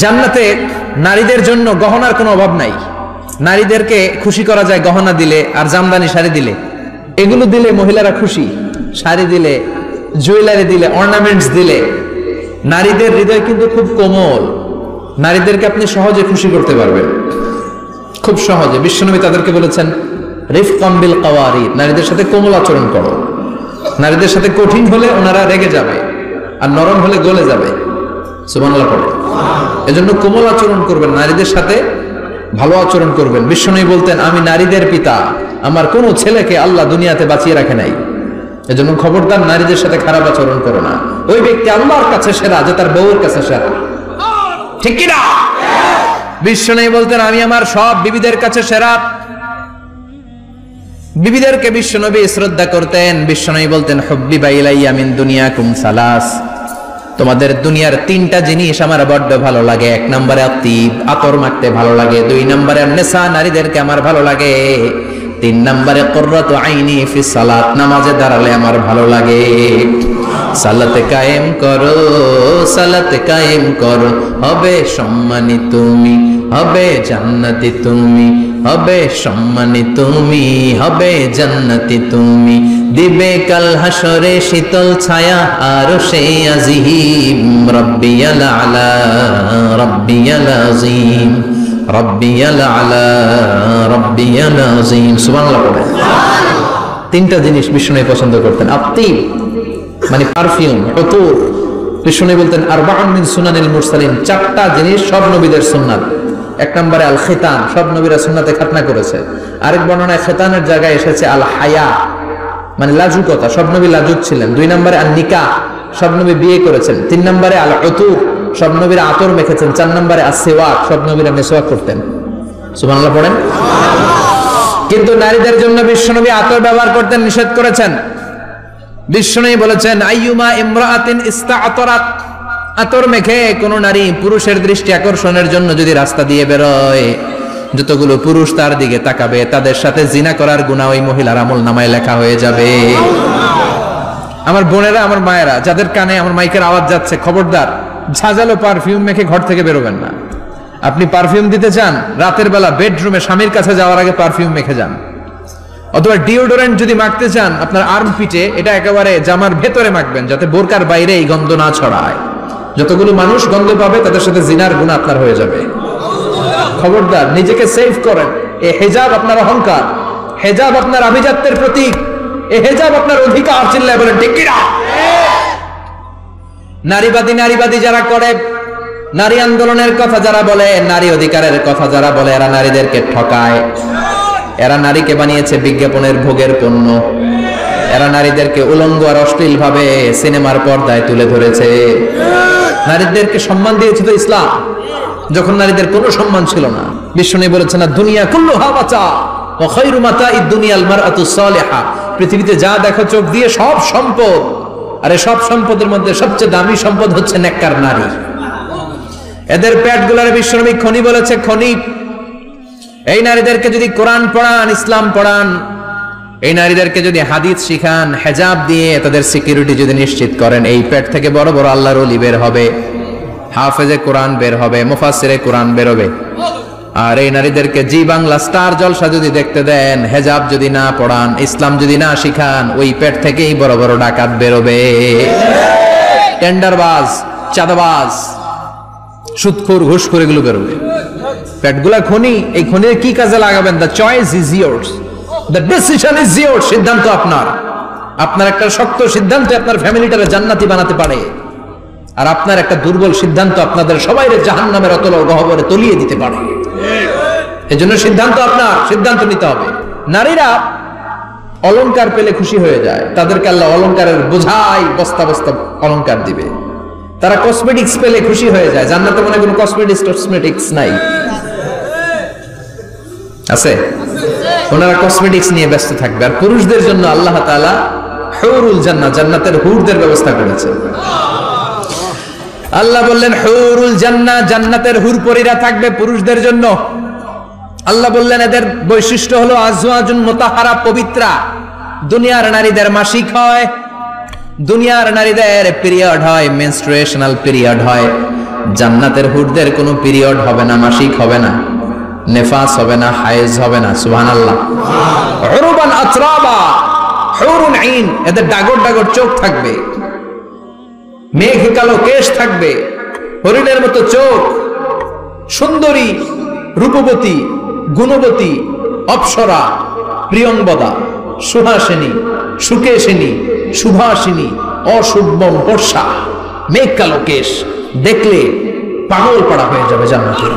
জান্নাতে নারীদের জন্য গহনার কোনো অভাব নাই। নারীদেরকে খুশি করা যায় গহনা দিলে আর জামদানি শাড়ি দিলে। এগুলো দিলে মহিলারা খুশি। শাড়ি দিলে, জুয়েলারি দিলে, অর্নামেন্টস দিলে। নারীদের হৃদয় কিন্তু খুব কোমল। নারীদেরকে আপনি সহজে খুশি করতে পারবেন, খুব সহজে। বিশ্বনবী তাদেরকে বলেছেন রিফকাম বিল কাওয়ারিদ, নারীদের সাথে কোমল আচরণ করো। নারীদের সাথে কঠিন হলে ওনারা রেগে যাবে, আর নরম হলে গলে যাবে। সুবহানাল্লাহ পড়ে। এজন্য কোমল আচরণ করবেন, নারীদের সাথে ভালো আচরণ করবেন। বিশ্বনবী বলতেন আমি নারীদের পিতা, আমার কোন ছেলেকে আল্লাহ দুনিয়াতে বাঁচিয়ে রাখে নাই। এজন্য খবরদার নারীদের সাথে খারাপ আচরণ করো না। ওই ব্যক্তি আল্লাহর কাছে সেরা যে তার বউয়ের কাছে সেরা, ঠিক কি না? বিশ্বনবী বলতেন আমি আমার সব বিবিদের কাছে সেরা। বিবিদেরকে বিশ্বনবী শ্রদ্ধা করতেন। বিশ্বনবী বলতেন হুব্বিবা ইলাইয়া মিন দুনিয়াকুম সালাস, তোমাদের দুনিয়ার তিনটা জিনিস আমার বড্ড ভালো লাগে। এক নম্বরে আতিব, আতর মাখতে ভালো লাগে। দুই নম্বরে নেশা, নারীদেরকে আমার ভালো লাগে। তিন নম্বরে কুররাতু আইনি ফিস সালাত, নামাজে দাঁড়ালে আমার ভালো লাগে। সালাতে কায়েম করো, সালাতে কায়েম করো, হবে সম্মানী তুমি, হবে জান্নাতি তুমি, হবে সম্মানী তুমি, হবে জান্নাতি তুমি। দিবে কাল হাসরে শীতল ছায়া আর সেই আজিম, রব্বিয়াল আলা রব্বিয়াল আযীম, রব্বিয়াল আলা রব্বিয়াল আযীম। সুবহানাল্লাহ পড়ে। তিনটা জিনিস বিষ্ণু পছন্দ করতেন। আতিব মানে পারফিউম, উতুর। বিষ্ণু বলতেন আরবাউন মিন সুনানিল মুরসালিন, চারটা জিনিস সব নবীদের সুন্নাত। এক নম্বরে আল খিতান, সব নবীরা সুন্নাতে খাতনা করেছে। আরেক বর্ণনায় খিতানের জায়গায় এসেছে আল হায়া, মানে লাজুকতা, সব নবী লাজুক ছিলেন। দুই নম্বরে আল নিকাহ, সব নবী বিয়ে করেছেন। তিন নম্বরে আল উতুর, সব নবীরা আতর মেখেছেন। চার নম্বরে আসওয়াক, সব নবীরা মিসওয়াক করতেন। সুবহানাল্লাহ পড়েন। কিন্তু নারীদের জন্য বিশ্বনবী আতর ব্যবহার করতেন নিষেধ করেছেন। বিশ্বনবী বলেছেন আইয়ুমা ইমরাআতিন ইস্তাআতারাত, আতর মেখে কোন নারী পুরুষের দৃষ্টি আকর্ষণের জন্য যদি রাস্তা দিয়ে বেরোয়, যতগুলো পুরুষ তার দিকে তাকাবে তাদের সাথে জিনা করার গুনাহ ওই মহিলার আমলনামায় লেখা হয়ে যাবে। আমার বোনেরা, আমার মায়েরা, যাদের কানে আমার মাইকের আওয়াজ যাচ্ছে, খবরদার ঝাঁঝালো পারফিউম মেখে ঘর থেকে বেরোবেন না। আপনি পারফিউম দিতে চান, রাতের বেলা বেডরুমে স্বামীর কাছে যাওয়ার আগে পারফিউম মেখে যান। অথবা ডিওডোরেন্ট যদি মাখতে চান আপনার আর্মপিটে, এটা একেবারে জামার ভেতরে মাখবেন যাতে বোরকার বাইরে এই গন্ধ না ছড়ায়। যতগুলো মানুষ গন্ধ পাবে তাদের সাথে জিনার গুনাহ আপনার হয়ে যাবে। খবরদার নিজেকে সেভ করেন। এই হিজাব আপনার অহংকার, হিজাব আপনার আভিজাত্যের প্রতীক, এই হিজাব আপনার অধিকার। চিল্লায় বলেন ঠিক কি না? নারীবাদী যারা করে, নারী আন্দোলনের কথা যারা বলে, নারী অধিকারের কথা যারা বলে, এরা নারীদেরকে ঠকায়। এরা নারীকে বানিয়েছে বিজ্ঞাপনের ভোগের পণ্য। এরা নারীদেরকে উলঙ্গ আর অশ্লীল ভাবে সিনেমার পর্দায় তুলে ধরেছে। নারীদেরকে সম্মান দিয়েছে তো ইসলাম, যখন নারীদের কোনো সম্মান ছিল না। বিষ্ণু বলেছেন না দুনিয়া কুল্লুহা মাতা ওয়া খায়রু মাতা'id দুনিয়াল মারআতু সালিহা, পৃথিবীতে যা দেখো চোখ দিয়ে সব সম্পদ, আরে সব সম্পদের মধ্যে সবচেয়ে দামি সম্পদ হচ্ছে নেককার নারী। এদের পেটগুলোর বিশ্বনবী খনি বলেছে, খনি। এই নারীদেরকে যদি কোরআন পড়ান, ইসলাম পড়ান, এই নারীদেরকে যদি হাদিস শিখান, হেজাব দিয়ে তাদের সিকিউরিটি যদি নিশ্চিত করেন, এই পেট থেকে বড় বড় আল্লাহর ওলি বের হবে, হাফেজে কোরআন বের হবে, মুফাসসিরে কোরআন বের হবে। আর এই নারীদেরকে জি বাংলা স্টার জলসা যদি দেখতে দেন, হেজাব যদি না পড়ান, ইসলাম যদি না শিখান, ওই পেট থেকেই বড় বড় ডাকাত বেরোবে, টেন্ডারবাজ, চাঁদাবাজ, সুদখোর, ঘুষখোর, এগুলো বেরোবে। পেটগুলা খনি, এই খনির কি কাজে লাগাবেন? The choice is years, the decision is years. সিদ্ধান্ত আপনার। আপনার একটা শক্ত সিদ্ধান্ত আপনার ফ্যামিলিটারে জান্নাতি বানাতে পারে, আর আপনার একটা দুর্বল সিদ্ধান্ত আপনাদের সবাইরে জাহান্নামের অতল গহ্বরে তলিয়ে দিতে পারে। এজন্য সিদ্ধান্ত আপনার, সিদ্ধান্ত নিতে হবে। নারীরা অলংকার পেলে খুশি হয়ে যায়, তাদেরকে আল্লাহ অলংকারের বোঝাই বস্তা বস্তা অলংকার দিবে। তারা কসমেটিক্স পেলে খুশি হয়ে যায়। জান্নাতে মনে কোনো কসমেটিক্স নাই, আছে? ওনারা কসমেটিক্স নিয়ে ব্যস্ত থাকবে। আর পুরুষদের জন্য আল্লাহ তাআলা হুরুল জান্নাহ, জান্নাতের হুরদের ব্যবস্থা করেছে। আল্লাহ বললেন হুরুল জান্নাহ, জান্নাতের হুরপরীরা থাকবে পুরুষদের জন্য। আল্লাহ বললেন এদের বৈশিষ্ট্য হলো আজওয়াজুন মুতাহহারা, পবিত্রা। দুনিয়ার নারীদের মাসিক হয়, দুনিয়ার নারীদের পিরিয়ড হয়, মেনস্ট্রুয়েশনাল পিরিয়ড হয়। জান্নাতের হুরদের কোনো পিরিয়ড হবে না, মাসিক হবে না, নেফাস হবে না, হায়েজ হবে না। সুবহানাল্লাহ। উরবান আতরাবা, হুরুন আইন, এদের ডাগর ডাগর চোখ থাকবে, মেঘ কালো কেশ থাকবে, হরিণের মতো চোখ, সুন্দরী, রূপবতী, গুণবতী, অপ্সরা, প্রিয়ংবদা, সুহাসিনী, সুকেশিনী, সুভাষিনী, অশুভম বর্ষা, মেঘ কালো কেশ, দেখলে পাগল পাড়া হয়ে যাবে জান্নাতে।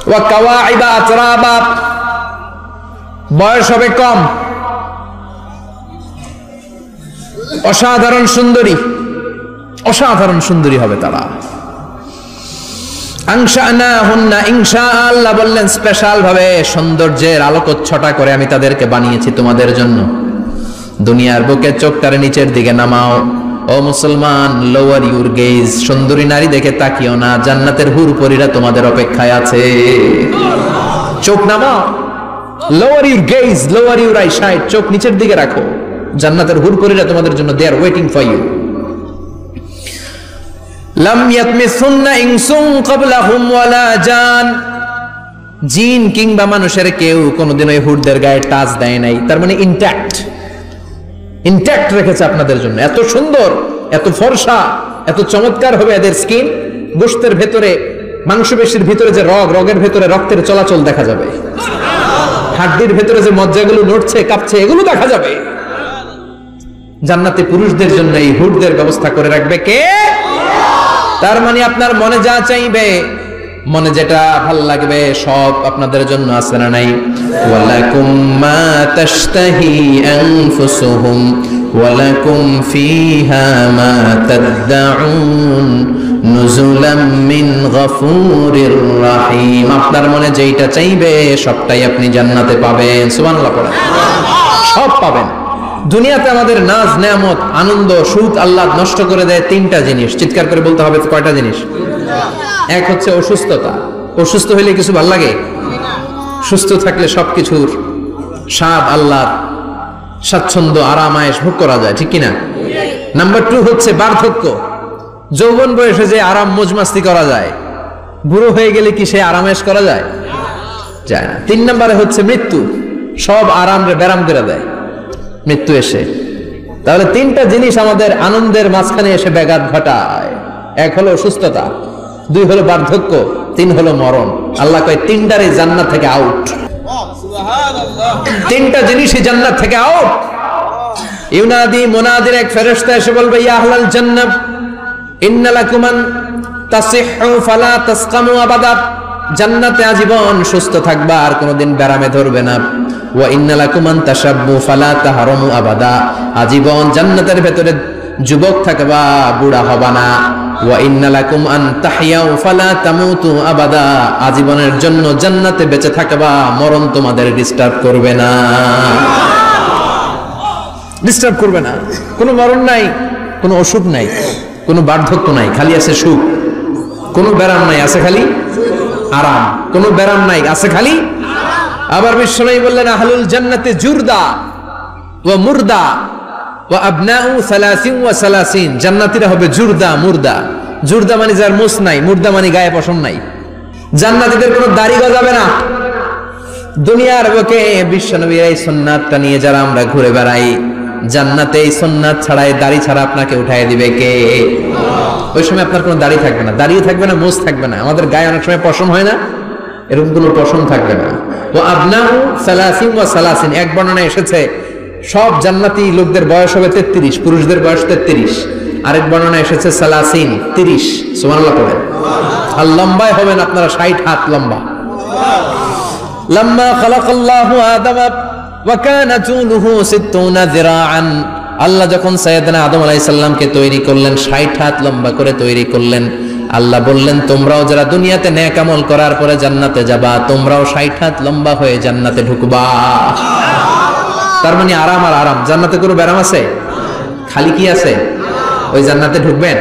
ওয়া কাওয়াইবা আতরাবা, বয়স হবে কম, অসাধারণ সুন্দরী, অসাধারণ সুন্দরী হবে তারা। আনশানাহুন্না ইনশাআ, আল্লাহ বললেন স্পেশাল ভাবে সৌন্দর্যের আলোকচ্ছটা করে আমি তাদেরকে বানিয়েছি তোমাদের জন্য। দুনিয়ার বুকে চোখটারে নিচের দিকে নামাও। ও মুসলমান, লোয়ার ইউর গেজ, সুন্দরী নারী দেখে তাকিও না, জান্নাতের হুরপরীরা তোমাদের অপেক্ষায় আছে। চোখ নামাও, lower your gauge, lower your eyesight, চোখ নিচের দিকে রাখো। জান্নাতের হুরপরীরা তোমাদের জন্য, দে আর ওয়েটিং ফর ইউ। লাম ইয়াতমিসুন্না ইনসুন ক্বাবলাহুম ওয়ালা জান, জিন কিংবা মানুষের কেউ কোনোদিন ওই হুরদের গায়ে টাচ দেয় নাই। তার মানে ইনট্যাক্ট, ইনট্যাক্ট রেখেছে আপনাদের জন্য। এত সুন্দর, এত ফর্সা, এত চমৎকার হবে এদের স্কিন। গোশতের ভেতরে, মাংসপেশির ভিতরে যে রগ, রগের ভেতরে রক্তের চলাচল দেখা যাবে, হাড্ডির ভেতরে যে মজ্জাগুলো নড়ছে কাঁপছে, এগুলো দেখা যাবে। জান্নাতে পুরুষদের জন্য এই হুরদের ব্যবস্থা করে রাখবে কে? তার মানে আপনার মনে যা চাইবে, মনে যেটা ভাল লাগবে, সব আপনাদের জন্য আছে না নাই? ওয়ালাকুম মা তাশতাহি আনফুসুহুম ওয়ালাকুম ফিহা মা তাদউন নুজুলাম মিন গফুরির রহিম। আপনার মনে যেটা চাইবে সবটাই আপনি জান্নাতে পাবেন। সুবহানাল্লাহ পড়েন। সব পাবেন। দুনিয়াতে আমাদের নাজ, নেয়ামত, আনন্দ, সুখ আল্লাহ নষ্ট করে দেয় তিনটা জিনিস। চিৎকার করে বলতে হবে কয়টা জিনিস? এক হচ্ছে অসুস্থতা। অসুস্থ হইলে কিছু ভাল লাগে? সুস্থ থাকলে সবকিছুর স্বাদ আল্লাহর, স্বাচ্ছন্দ্য, আরাম, আয়েশ ভোগ করা যায়, ঠিক কিনা? নাম্বার 2 হচ্ছে বার্ধক্য। যৌবন বয়সে যে আরাম মজমাস্তি করা যায়, বুড়ো হয়ে গেলে কি সে আরামেশ করা যায়? যায় না। 3 নম্বরে হচ্ছে মৃত্যু। সব আরাম রে ব্যারাম করে দেয় মৃত্যু এসে। তাহলে 3টা জিনিস আমাদের আনন্দের মাঝখানে এসে ব্যাঘাত ঘটায়। 1 হলো অসুস্থতা, 2 হলো বার্ধক্য, 3 হলো মরণ। আল্লাহ কয় 3টারই জান্নাত থেকে আউট। 3টা জিনিসই জান্নাত থেকে আউট। ইউনাদি মুনাদির এক ফেরেশতা এসে বলবে, ইয়া আহলাল জান্নাহ ইন্না লাকুম আন তাসিহু ফালা তাসকামু আবাদা। জান্নাতে আজীবন সুস্থ থাকবা, আর কোনোদিন ব্যারামে ধরবে না। ওয়া ইন্না লাকুম আন তাশাব্বু ফালা তাহরামু আবাদা। আজীবন জান্নাতের ভেতরে যুবক থাকবা, বুড়া হবা না। ওয়া ইন্না লাকুম আন তাহইয়াউ ফালা তামুতু আবাদা, আজীবনের জন্য জান্নাতে বেঁচে থাকবা, মরণ তোমাদের ডিস্টার্ব করবে না, ডিস্টার্ব করবে না। কোনো মরণ নাই, কোনো অসুখ নাই, কোনো বার্ধক্য নাই, খালি আছে সুখ। কোনো ব্যারাম নাই, আছে খালি আরাম। কোনো ব্যারাম নাই, আছে খালি। আবার বিশ্বনবী বললেন আহলুল জান্নাতে জুরদা ওয়া মুরদা ওয়া আবনাউ 30 ওয়া 30, জান্নাতীরা হবে জুরদা মুরদা। জুরদা মানে যার মুছ নাই, মুরদা মানে গায়ে পশম নাই। জান্নাতীদের কোনো দাড়ি গজাবে না। দুনিয়ার বুকে বিশ্বনবীর এই সুন্নাতটা নিয়ে যারা আমরা ঘুরে বেড়াই, জান্নাতে এই সুন্নাত ছাড়াই দাড়ি ছাড়া আপনাকে উঠায় দিবে কে? ওই সময় আপনার কোনো দাড়ি থাকবে না, দাড়িও থাকবে না, মুছ থাকবে না। আমাদের গায়ে অনেক সময় পশম হয় না, এরকম কোনো পশম থাকবে না। ও আবনাউ 30 ওয়া 30, এক বর্ণনায় এসেছে সব জান্নাতি লোকদের বয়স হবে 33, পুরুষদের বয়স 33। আরেক বর্ণনায় এসেছে 30, সুবহানাল্লাহ পড়েন। আর লম্বায় হবেন আপনারা 60 হাত লম্বা। লাম্মা খালাকাল্লাহু আদামা ওয়া কানা তুলুহু 60 যিরাআন, আল্লাহ যখন সাইয়েদনা আদম আলাইহিস সালামকে তৈরি করলেন, 60 হাত লম্বা করে তৈরি করলেন। আল্লাহ বললেন তোমরাও যারা দুনিয়াতে নেক আমল করার পরে জান্নাতে যাবা, তোমরাও 60 হাত লম্বা হয়ে জান্নাতে ঢুকবা। তার মানে আরাম আর আরাম। জান্নাতে কোনো ব্যারাম আছে? খালি কি আছে? ওই জান্নাতে ঢুকবেন,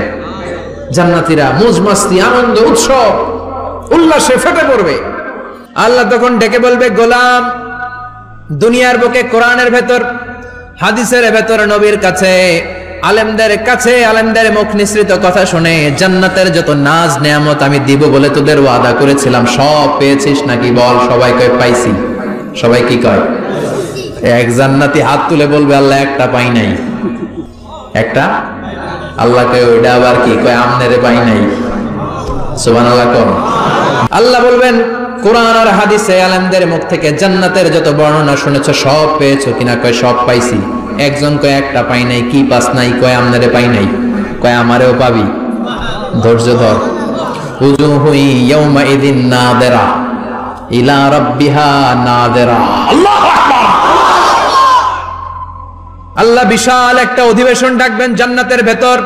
জান্নাতীরা মौज मस्ती আনন্দ উৎসব উল্লাসে ফেটে পড়বে। আল্লাহ তখন ডেকে বলবে গোলাম, দুনিয়ার বুকে কোরআনের ভেতর, হাদিসের ভেতর, নবীর কাছে, আলেমদের কাছে, আলেমদের মুখ নিঃসৃত কথা শুনে জান্নাতের যত নাজ নেয়ামত আমি দিব বলে তোদের ওয়াদা করেছিলাম, সব পেয়েছিস নাকি বল? সবাই কয় পাইছি। সবাই কি কয়? এক জান্নাতি হাত তুলে বলবে আল্লাহ একটা পাই নাই। একটা? আল্লাহ কয় ওইটা আবার কি? কয় আমনেরে পাই নাই। সুবহানাল্লাহ কোন? আল্লাহ বলবেন কোরআন আর হাদিসে আলেমদের মুখ থেকে জান্নাতের যত বর্ণনা শুনেছো সব পেয়েছো কিনা? কয় সব পাইছি। একজন কয় একটা পাই নাই। কি পাস নাই? কয় আমনেরে পাই নাই। কয় আমারেও পাবি। ধৈর্য ধর। উজুহু ইয়াউমা ইদিন নাদিরা ইলা রাব্বিহা নাদিরা। আল্লাহু আকবার। আল্লাহ বিশাল একটা অধিবেশন ডাকবেন জান্নাতের ভেতর।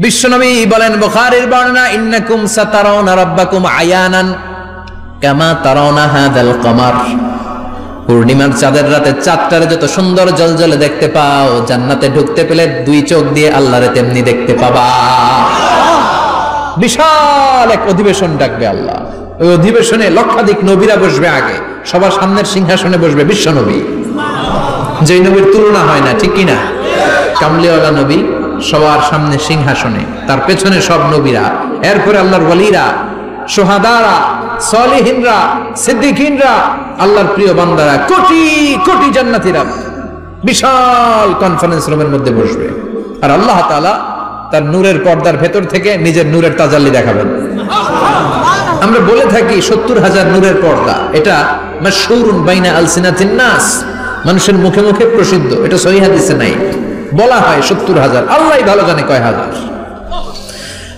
বিশ্বনবী বলেন বুখারীর বর্ণনা, ইন্নাকুম সাতারাউনা রাব্বাকুম আয়ানান কামা তারাউনা হাদাল কমার। পূর্ণিমার চাঁদের রাতে চাঁদটারে যত সুন্দর জ্বলজ্বলে দেখতে পাও, জান্নাতে ঢুকতে পেলে দুই চোখ দিয়ে আল্লাহরে তেমনি দেখতে পাবা। বিশাল এক অধিবেশন ডাকবে আল্লাহ। ওই অধিবেশনে লক্ষাধিক নবীরা বসবে। আগে সবার সামনের সিংহাসনে বসবে বিশ্বনবী, যেই নবীর তুলনা হয় না, ঠিক কিনা? কামলিওয়ালা নবী সবার সামনে সিংহাসনে, তার পেছনে সব নবীরা, এরপরে আল্লাহর ওয়ালিরা, শুহাদারা, সালিহিনরা, সিদ্দিকিনরা, আল্লাহর প্রিয় বান্দারা, কোটি কোটি জান্নাতীরা বিশাল কনফারেন্স রুমের মধ্যে বসবে। আর আল্লাহ তাআলা তার নূরের পর্দার ভেতর থেকে নিজের নূরের তাজাল্লি দেখাবেন। আমরা বলে থাকি 70,000 নূরের পর্দা, এটা মাশহুরুন বাইনা আলসিনাতিন নাস, মানুষের মুখে মুখে প্রসিদ্ধ। এটা সহিহ হাদিসে নাই। বলা হয় 70,000, আল্লাহই ভালো জানে কয় হাজার।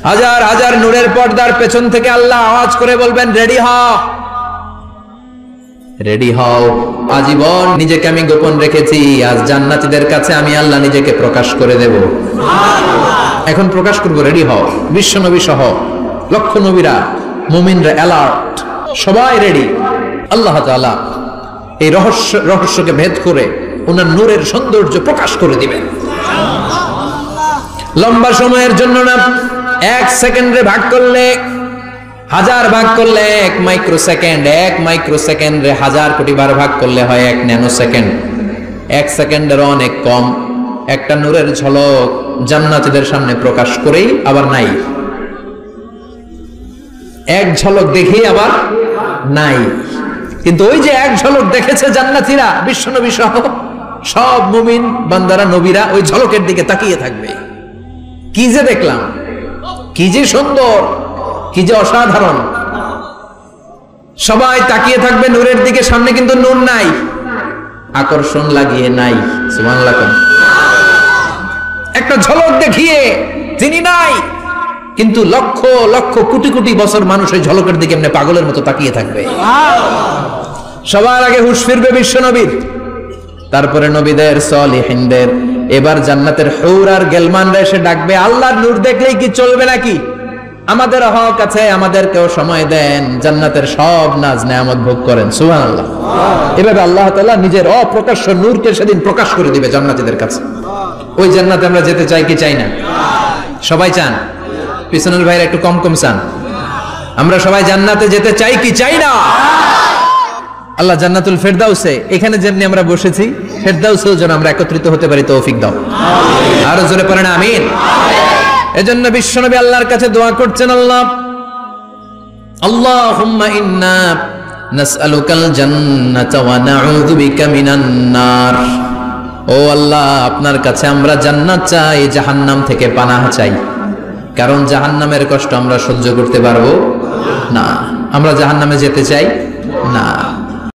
হাজার হাজার নূরের পর্দার পেছন থেকে আল্লাহ আওয়াজ করে বলবেন রেডি হও, রেডি হও। আজীবন নিজেকে আমি গোপন রেখেছি, আজ জান্নাতীদের কাছে আমি আল্লাহ নিজেকে প্রকাশ করে দেব। এখন প্রকাশ করব, রেডি হও। বিশ্ব নবী সহ লক্ষ নবীরা, মুমিনরা অ্যালার্ট, সবাই রেডি। আল্লাহ তাআলা এই রহস্যকে ভেদ করে ওনার নূরের সৌন্দর্য প্রকাশ করে দিবেন। লম্বা সময়ের জন্য না, 1 সেকেন্ডে ভাগ করলে, 1000 ভাগ করলে 1 মাইক্রোসেকেন্ড, 1 মাইক্রোসেকেন্ডে 1000 কোটি বার ভাগ করলে হয় 1 ন্যানো সেকেন্ড। 1 সেকেন্ডের অনেক কম একটা নূরের ঝলক জান্নাতীদের সামনে প্রকাশ করেই আবার নাই। এক ঝলক দেখেই আবার নাই। কিন্তু ওই যে এক ঝলক দেখেছে জান্নাতীরা, বিশ্বনবী সহ সব মুমিন বান্দারা, নবীরা ওই ঝলকের দিকে তাকিয়ে থাকবে। কি যে দেখলাম, কি যে সুন্দর, কি যে অসাধারণ। সবাই তাকিয়ে থাকবে নূরের দিকে। সামনে কিন্তু নূর নাই, আকর্ষণ লাগিয়ে নাই। সুবহানাল্লাহ। একটা ঝলক দেখিয়ে তিনি নাই, কিন্তু লক্ষ লক্ষ কোটি কোটি বছর মানুষ ওই ঝলকের দিকে এমনি পাগলের মতো তাকিয়ে থাকবে। সবার আগে হুঁশ ফিরবে বিশ্ব নবীর, তারপরে নবীদের, সালিহিনদের, এবার জান্নাতের হুর আর গেলমানরা এসে ডাকবে, আল্লাহর নূর দেখলেই কি চলবে নাকি? আমাদের হক আছে, আমাদেরকেও সময় দেন, জান্নাতের সব নাজ নেয়ামত ভোগ করেন। সুবহানাল্লাহ। এভাবে আল্লাহ তাআলা নিজের অপ্রকাশ্য নূরকে সেদিন প্রকাশ করে দিবে জান্নাতীদের কাছে। ওই জান্নাতে আমরা যেতে চাই কি চাই না? সবাই চান? পিছনের ভাইরা একটু কম কম চান। আমরা সবাই জান্নাতে যেতে চাই কি চাই না? আল্লাহ জান্নাতুল ফেরদাউসে এখানে যেমনি আমরা বসেছি, ফেরদাউসেও যেন আমরা একত্রিত হতে পারি, তৌফিক দাও। আরো জোরে পড়েন আমিন। এজন্য বিশ্বনবী আল্লাহর কাছে দোয়া করছেন, আল্লাহ আল্লাহুম্মা ইন্না নাসআলুকাল জান্নাতা ওয়া নাউযু বিকা মিনান নার। ও আল্লাহ, আপনার কাছে আমরা জান্নাত চাই, জাহান্নাম থেকে পানাহ চাই। কারণ জাহান্নামের কষ্ট আমরা সহ্য করতে পারবো না। আমরা জাহান্নামে যেতে চাই না।